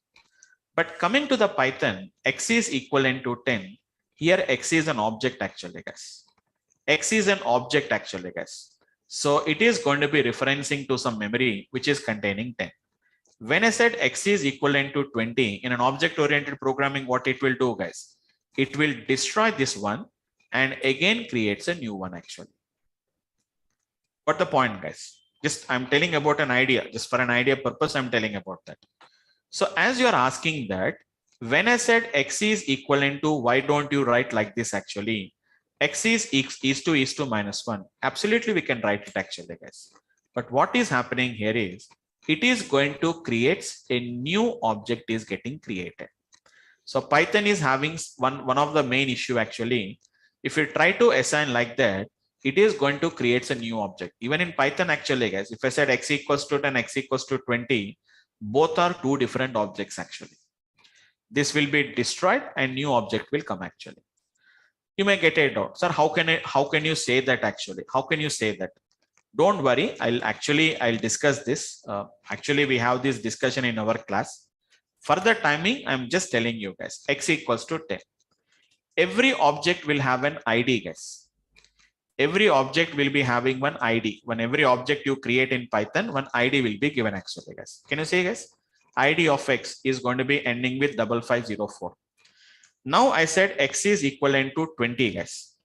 But coming to the Python, X is equivalent to 10. Here X is an object actually, guys. X is an object actually, guys. So it is going to be referencing to some memory which is containing 10. When I said X is equivalent to 20 in an object-oriented programming, what it will do, guys? It will destroy this one and again creates a new one actually. What the point, guys? Just I'm telling about an idea, just for an idea purpose, I'm telling about that. So as you're asking that, when I said X is equivalent to, why don't you write like this actually? X is to minus 1. Absolutely, we can write it actually, guys. But what is happening here is, it is going to create a new object is getting created. So Python is having one of the main issue actually. If you try to assign like that, it is going to create a new object. Even in Python actually, guys, if I said X equals to 10, X equals to 20, both are two different objects actually. This will be destroyed and new object will come actually. You may get a doubt, sir, how can you say that actually? How can you say that? Don't worry, I'll discuss this. Actually, we have this discussion in our class. For the timing, I'm just telling you guys, X equals to 10. Every object will have an ID, guys. every object will be having one ID. When every object you create in Python, one ID will be given actually, guys. Can you see, guys? ID of X is going to be ending with 5504. Now I said X is equivalent to 20, guys.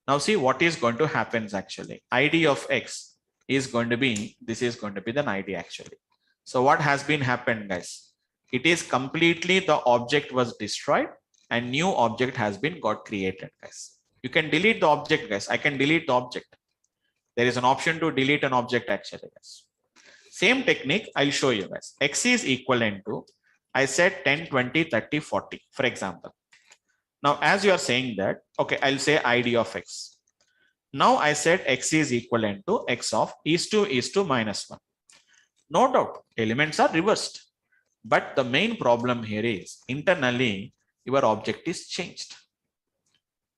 Now see what is going to happen actually. ID of X is going to be, this is going to be the ID actually. So what has been happened, guys? It is completely the object was destroyed and new object has been got created, guys. You can delete the object, guys. I can delete the object. There is an option to delete an object actually, guys. Same technique I'll show you, guys. X is equivalent to, I said 10, 20, 30, 40, for example. Now, as you are saying that, okay, I'll say ID of X. Now I said X is equivalent to X of is to -1. No doubt, elements are reversed. But the main problem here is internally, your object is changed.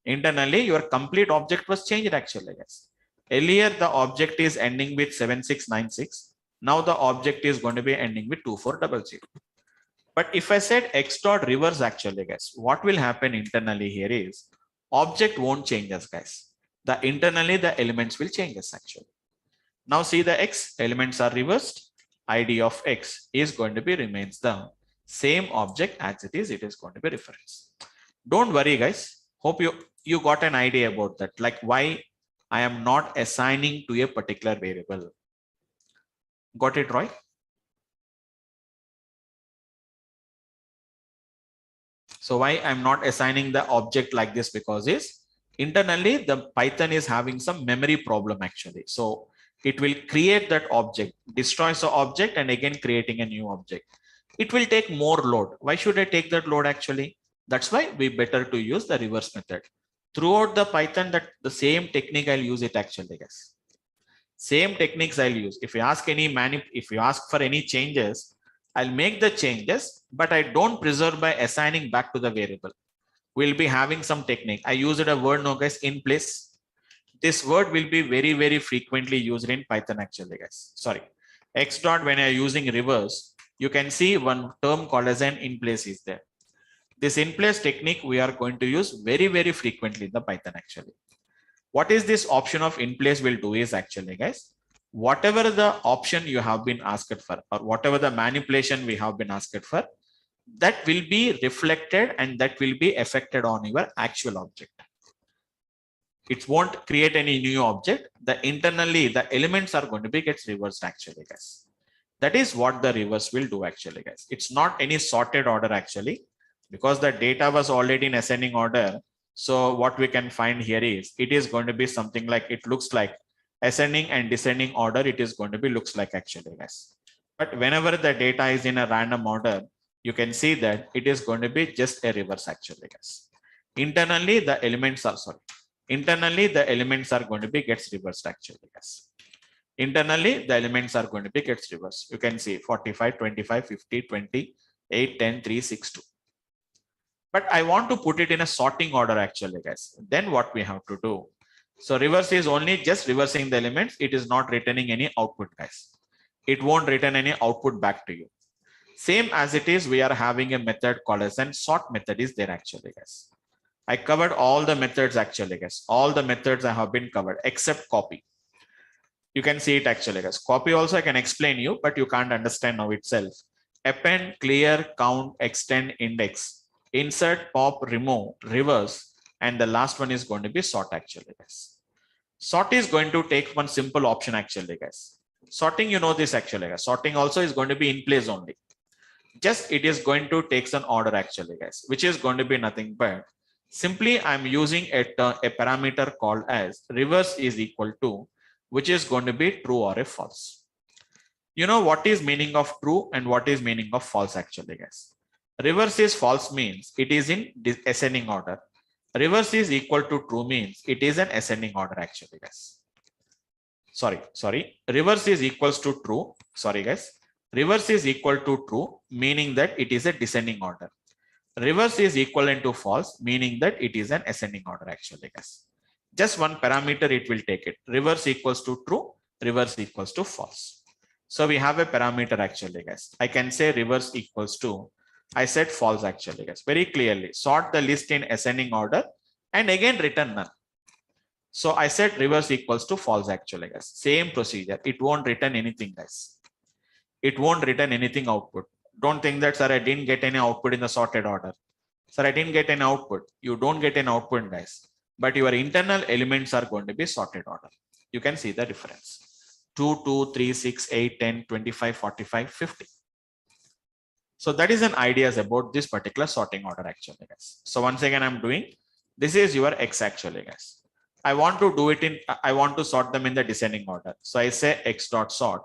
Internally, your complete object was changed actually, guys. Earlier, the object is ending with 7696. Now the object is going to be ending with 2400. But if I said X dot reverse actually, guys, what will happen internally here is object won't change us, guys. The internally the elements will change us actually. Now see the X elements are reversed. ID of X is going to be remains the same object as it is going to be reference. Don't worry, guys. Hope you got an idea about that, like why I am not assigning to a particular variable. Got it, Roy? So why I'm not assigning the object like this, because is internally the Python is having some memory problem actually. So it will create that object, destroys the object and again creating a new object. It will take more load. Why should I take that load actually? That's why we better to use the reverse method. Throughout the Python, that the same technique I'll use it actually, guys. Same techniques I'll use. If you ask for any changes, I'll make the changes, but I don't preserve by assigning back to the variable. We'll be having some technique. I used a word now, guys, in place. This word will be very, very frequently used in Python actually, guys. Sorry. X dot, when you're using reverse, you can see one term called as an in place is there. This in place technique we are going to use very, very frequently in the Python actually. What is this option of in place will do is actually, guys, whatever the option you have been asked for or whatever the manipulation we have been asked for, that will be reflected and that will be affected on your actual object. It won't create any new object. The internally the elements are going to be gets reversed actually, guys. That is what the reverse will do actually, guys. It's not any sorted order actually, because the data was already in ascending order. So what we can find here is it is going to be something like, it looks like ascending and descending order. It is going to be looks like actually, guys. But whenever the data is in a random order, you can see that it is going to be just a reverse actually, guys. Internally the elements are going to be gets reversed actually, guys. Internally the elements are going to be gets reversed. You can see 45, 25, 50, 20, 8, 10, 3, 6, 2. But I want to put it in a sorting order actually, guys. Then what we have to do? So reverse is only just reversing the elements. It is not returning any output, guys. It won't return any output back to you. Same as it is, we are having a method called as an sort method is there actually, guys. I covered all the methods actually, guys. All the methods I have been covered except copy. You can see it actually, guys. Copy also I can explain you, but you can't understand now itself. Append, clear, count, extend, index, insert, pop, remove, reverse, and the last one is going to be sort actually, guys. Sort is going to take one simple option actually, guys. Sorting, you know this actually, guys. Sorting also is going to be in place only. Just it is going to take an order actually, guys, which is going to be nothing but simply I'm using a parameter called as reverse is equal to, which is going to be true or a false. You know what is meaning of true and what is meaning of false actually, guys. Reverse is false means it is in ascending order. Reverse is equal to true means it is an ascending order actually, guys. Sorry. Reverse is equals to true. Sorry, guys. Reverse is equal to true, meaning that it is a descending order. Reverse is equivalent to false, meaning that it is an ascending order actually, guys. Just one parameter it will take it. Reverse equals to true, reverse equals to false. So we have a parameter actually, guys. I can say reverse equals to, I said false actually, guys. Very clearly sort the list in ascending order and again return none. So I said reverse equals to false actually, guys. Same procedure. It won't return anything, guys. It won't return anything output. Don't think that, sir, I didn't get any output in the sorted order. Sir, I didn't get an output. You don't get an output, guys. But your internal elements are going to be sorted order. You can see the difference. 2, 2, 3, 6, 8, 10, 25, 45, 50. So that is an idea about this particular sorting order actually, guys. So once again, I'm doing, this is your X actually, guys. I want to do it in, I want to sort them in the descending order. So I say X dot sort.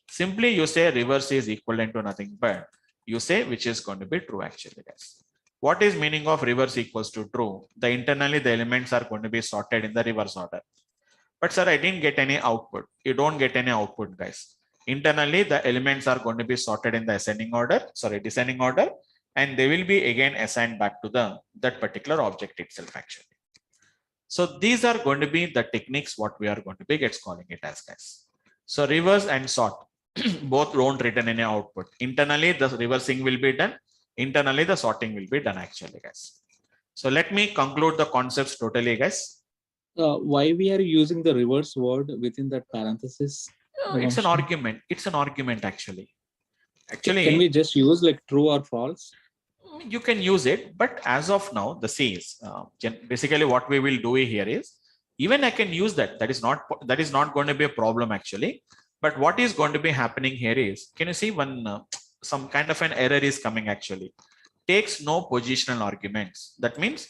Simply you say reverse is equivalent to nothing but you say which is going to be true actually, guys. What is meaning of reverse equals to true? The internally the elements are going to be sorted in the reverse order. But sir, I didn't get any output. You don't get any output, guys. Internally, the elements are going to be sorted in the descending order, and they will be again assigned back to that particular object itself actually. So these are going to be the techniques what we are going to be calling it as, guys. So reverse and sort both don't return any output. Internally, the reversing will be done. Internally, the sorting will be done actually, guys. So let me conclude the concepts totally, guys. Why we are using the reverse word within that parenthesis? It's an argument. It's an argument actually. Actually, can we just use like true or false? You can use it, but as of now, the C's basically what we will do here is even I can use that. That is not going to be a problem actually. But what is going to be happening here is, can you see when some kind of an error is coming actually? Takes no positional arguments. That means,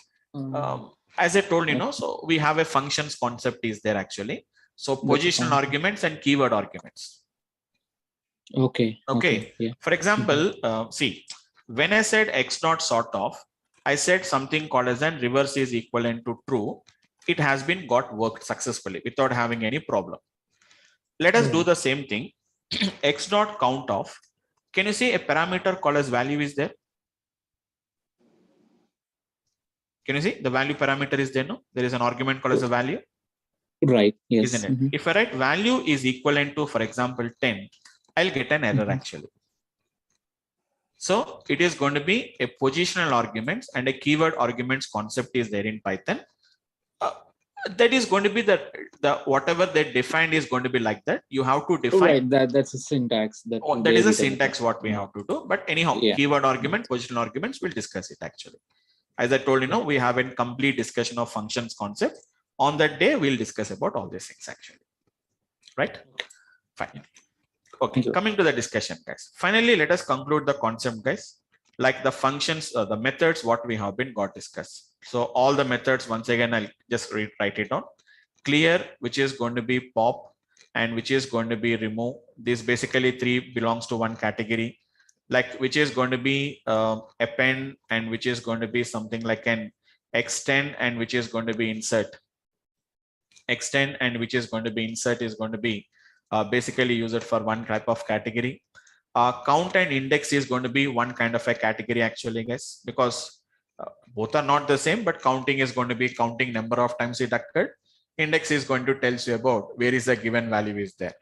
as I told you, so we have a functions concept is there actually. So positional arguments and keyword arguments. Okay. Yeah. For example, see, when I said X dot sort of, I said something called as an reverse is equivalent to true. It has been worked successfully without having any problem. Let us do the same thing. X dot count of. Can you see a parameter called as value is there? Can you see the value parameter is there? No, there is an argument called as a value. Right. Yes. Isn't it? If I write value is equivalent to, for example, 10, I'll get an error actually. So it is going to be a positional arguments and a keyword arguments concept is there in Python. That is going to be the whatever they defined is going to be like that. You have to define. Right. That's a syntax. That is a syntax what we have to do. But anyhow, keyword argument, positional arguments, we'll discuss it actually. As I told you, we have a complete discussion of functions concept. On that day, we'll discuss about all these things actually. Right? Fine. Okay, coming to the discussion, guys. Finally, let us conclude the concept, guys. Like the functions, the methods, what we have been discussed. So all the methods, once again, I'll just write it down. Clear, which is going to be pop, and which is going to be remove. This basically 3 belongs to one category. Like which is going to be append, and which is going to be something like an extend, and which is going to be insert. Extend and which is going to be insert is going to be basically used for one type of category. Count and index is going to be one kind of a category actually, guys, because both are not the same, but counting is going to be counting number of times it occurred. Index is going to tell you about where is the given value is there.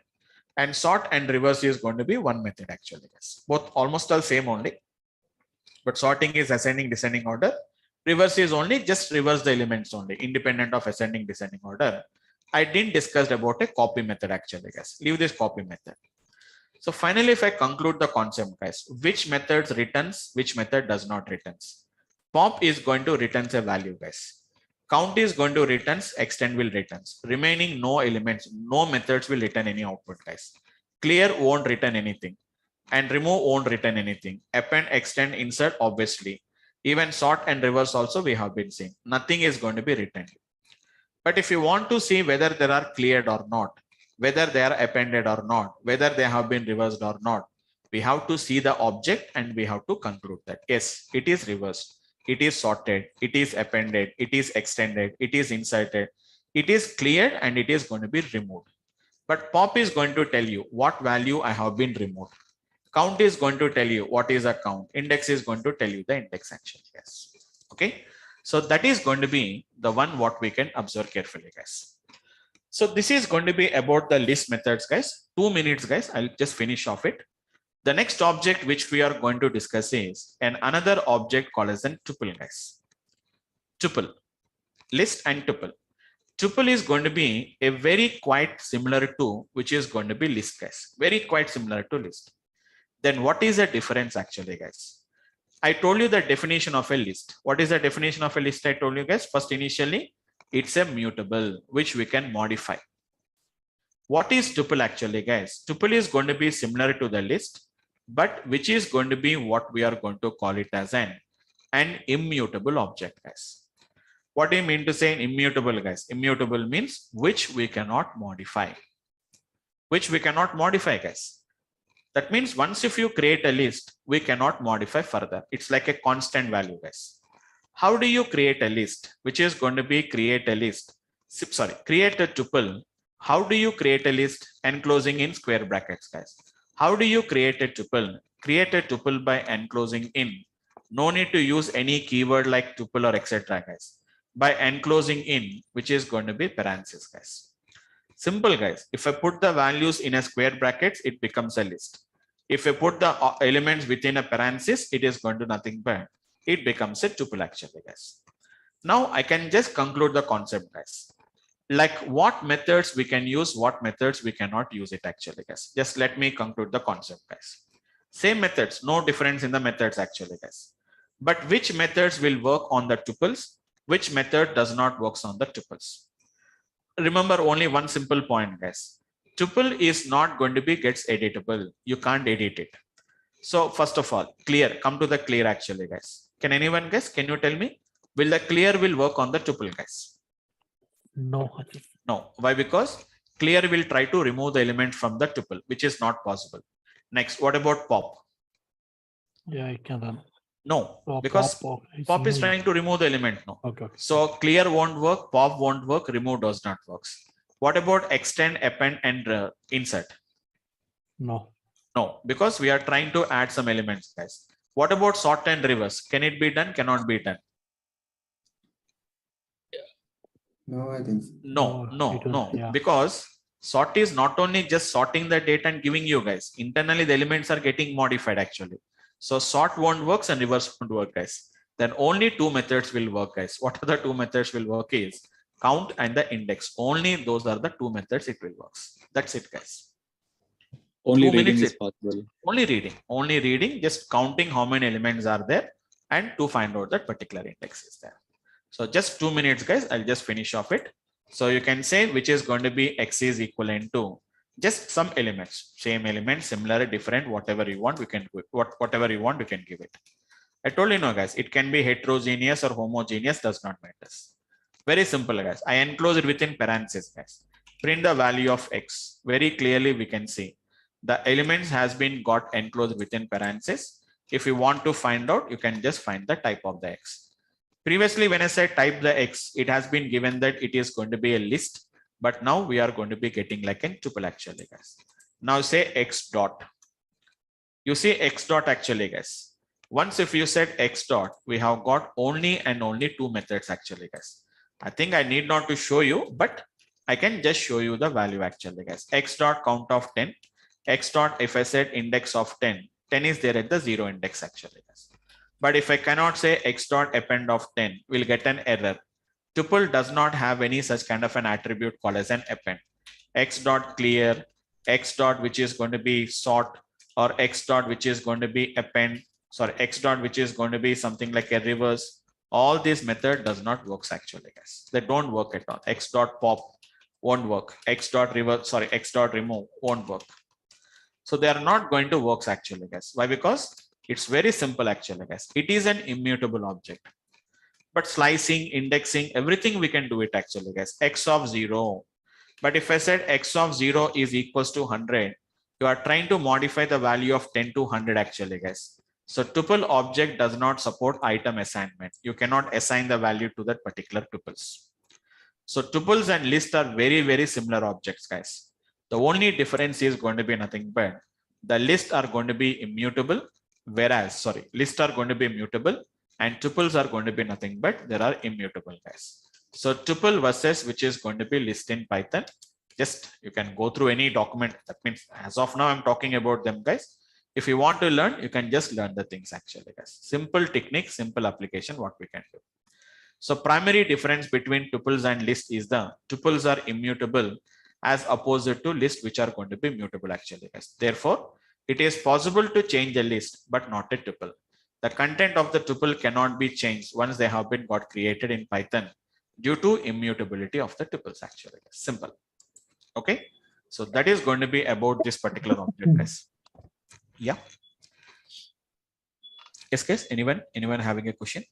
And sort and reverse is going to be one method actually, guys. Both almost all same only, but sorting is ascending, descending order. Reverse is only just reverse the elements only, independent of ascending, descending order. I didn't discuss about a copy method actually, guys. Leave this copy method. So finally, if I conclude the concept, guys, which methods returns, which method does not returns. Pop is going to returns a value, guys. Count is going to returns, extend will returns. Remaining no elements, no methods will return any output, guys. Clear won't return anything. And remove won't return anything. Append, extend, insert, obviously. Even sort and reverse also we have been seeing. Nothing is going to be returned. But if you want to see whether they are cleared or not, whether they are appended or not, whether they have been reversed or not, we have to see the object and we have to conclude that yes, it is reversed, it is sorted, it is appended, it is extended, it is inserted, it is cleared, and it is going to be removed. But pop is going to tell you what value I have been removed. Count is going to tell you what is a count. Index is going to tell you the index action. Yes. Okay. So that is going to be the one what we can observe carefully, guys. So this is going to be about the list methods, guys. 2 minutes, guys. I'll just finish off it. The next object which we are going to discuss is another object called as a tuple, guys. Tuple. List and tuple. tuple is going to be a very quite similar to which is going to be list, guys. Very quite similar to list. Then what is the difference actually, guys? I told you the definition of a list. What is the definition of a list? I told you guys first initially, it's a mutable which we can modify. What is tuple actually, guys? Tuple is going to be similar to the list, but which is going to be what we are going to call it as an immutable object, guys. What do you mean to say immutable, guys? Immutable means which we cannot modify. Which we cannot modify, guys. That means once if you create a list, we cannot modify further. It's like a constant value, guys. How do you create a list? Which is going to be create a list. Sorry, create a tuple. How do you create a list enclosing in square brackets, guys? How do you create a tuple? Create a tuple by enclosing in. No need to use any keyword like tuple or etc., guys. By enclosing in, which is going to be parentheses, guys. Simple, guys. If I put the values in a square brackets, it becomes a list. If I put the elements within a parenthesis, it is going to nothing but it becomes a tuple actually, guys. Now I can just conclude the concept, guys. Like what methods we can use, what methods we cannot use it actually, guys. Just let me conclude the concept, guys. Same methods, no difference in the methods actually, guys. But which methods will work on the tuples? Which method does not work on the tuples? Remember only one simple point, guys. Tuple is not going to be gets editable. You can't edit it. So first of all, clear. Come to the clear actually, guys. Can anyone guess? Can you tell me? Will the clear will work on the tuple, guys? No. No. Why? Because clear will try to remove the element from the tuple, which is not possible. Next, what about pop? Yeah, I can run. No, because pop is trying to remove the element. No. Okay. So clear won't work, pop won't work, remove does not work. What about extend, append, and insert? No. No, because we are trying to add some elements, guys. What about sort and reverse? Can it be done? Cannot be done. No, I think. No. Yeah. Because sort is not only just sorting the data and giving you guys. Internally, the elements are getting modified actually. So sort won't work and reverse won't work, guys. Then only two methods will work, guys. What are the two methods will work is count and the index. Only those are the two methods it will work. That's it, guys. Only reading is possible. Only reading, just counting how many elements are there and to find out that particular index is there. So just 2 minutes, guys. I'll just finish off it. So you can say which is going to be x is equivalent to just some elements, same element, similar, different, whatever you want, we can whatever you want, we can give it. I told you, no, guys, it can be heterogeneous or homogeneous, does not matter. Very simple, guys. I enclose it within parentheses, guys. Print the value of x. Very clearly, we can see the elements has been got enclosed within parentheses. If you want to find out, you can just find the type of the x. Previously, when I said type the x, it has been given that it is going to be a list, but now we are going to be getting like a tuple actually, guys. Now say x dot. You see x dot actually, guys. Once if you said x dot, we have got only and only two methods actually, guys. I think I need not to show you, but I can just show you the value actually, guys. X dot count of 10. X dot, if I said index of 10, 10 is there at the 0 index actually, guys. But if I cannot say x dot append of 10, we'll get an error. Tuple does not have any such kind of an attribute called as an append. X dot clear, X dot which is going to be sort, or X dot which is going to be append, sorry, X dot which is going to be something like a reverse. All this method does not work actually, guys. They don't work at all. X dot pop won't work. X dot reverse, sorry, X dot remove won't work. So they are not going to work actually, guys. Why? Because it's very simple actually, guys. It is an immutable object. But slicing, indexing, everything we can do it actually, guys. X of 0. But if I said x of 0 is equals to 100, you are trying to modify the value of 10 to 100 actually, guys. So tuple object does not support item assignment. You cannot assign the value to that particular tuples. So tuples and lists are very, very similar objects, guys. The only difference is going to be nothing but the lists are going to be immutable, whereas, lists are going to be mutable and tuples are going to be nothing but there are immutable, guys. So tuple versus which is going to be list in Python. Just you can go through any document. That means as of now, I'm talking about them, guys. If you want to learn, you can just learn the things actually, guys. Simple technique, simple application, what we can do. So primary difference between tuples and list is the tuples are immutable as opposed to list, which are going to be mutable actually, guys. Therefore, it is possible to change a list, but not a tuple. The content of the tuple cannot be changed once they have been got created in Python due to immutability of the tuples actually. Simple. Okay. So that is going to be about this particular object, guys. Yeah. Yes, guys. Anyone having a question?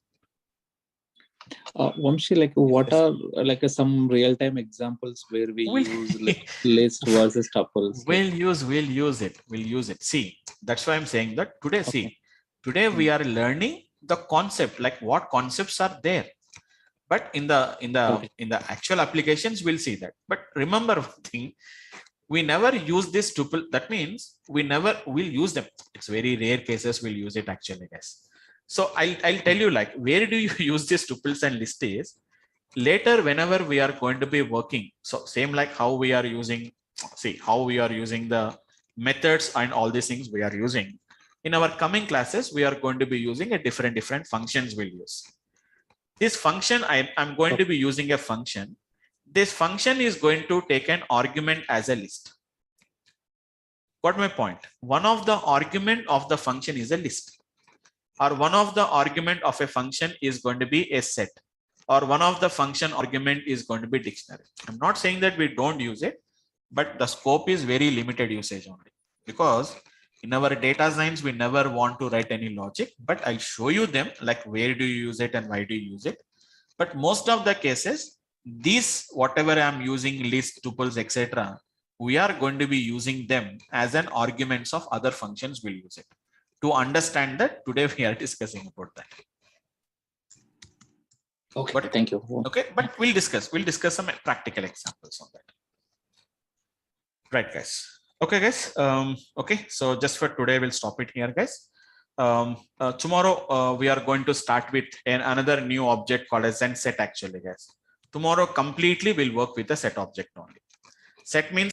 Vamsi, like what are like some real-time examples where we use list versus tuples? We'll use it. See, that's why I'm saying that today. Okay. See, today we are learning the concept, like what concepts are there. But in the actual applications, we'll see that. But remember one thing, we never use this tuple. That means we never will use them. It's very rare cases we'll use it actually, guys. So I'll tell you, like, where do you use these tuples and lists is later whenever we are going to be working. So same like how we are using, see how we are using the methods and all these things we are using. In our coming classes, we are going to be using a different functions we'll use. This function, I'm going to be using a function. This function is going to take an argument as a list. Got my point? One of the argument of the function is a list, or one of the argument of a function is going to be a set, or one of the function argument is going to be dictionary. I'm not saying that we don't use it, but the scope is very limited usage only, because in our data science, we never want to write any logic, but I'll show you them, like where do you use it and why do you use it. But most of the cases, these, whatever I'm using, list, tuples, etc., we are going to be using them as an arguments of other functions we'll use it. To understand that, today we are discussing about that. Okay, but, thank you. Okay, but we'll discuss some practical examples on that. Right, guys. Okay, guys. Okay, so just for today, we'll stop it here, guys. Tomorrow, we are going to start with another new object called as set actually, guys. Tomorrow completely we'll work with the set object only. Set means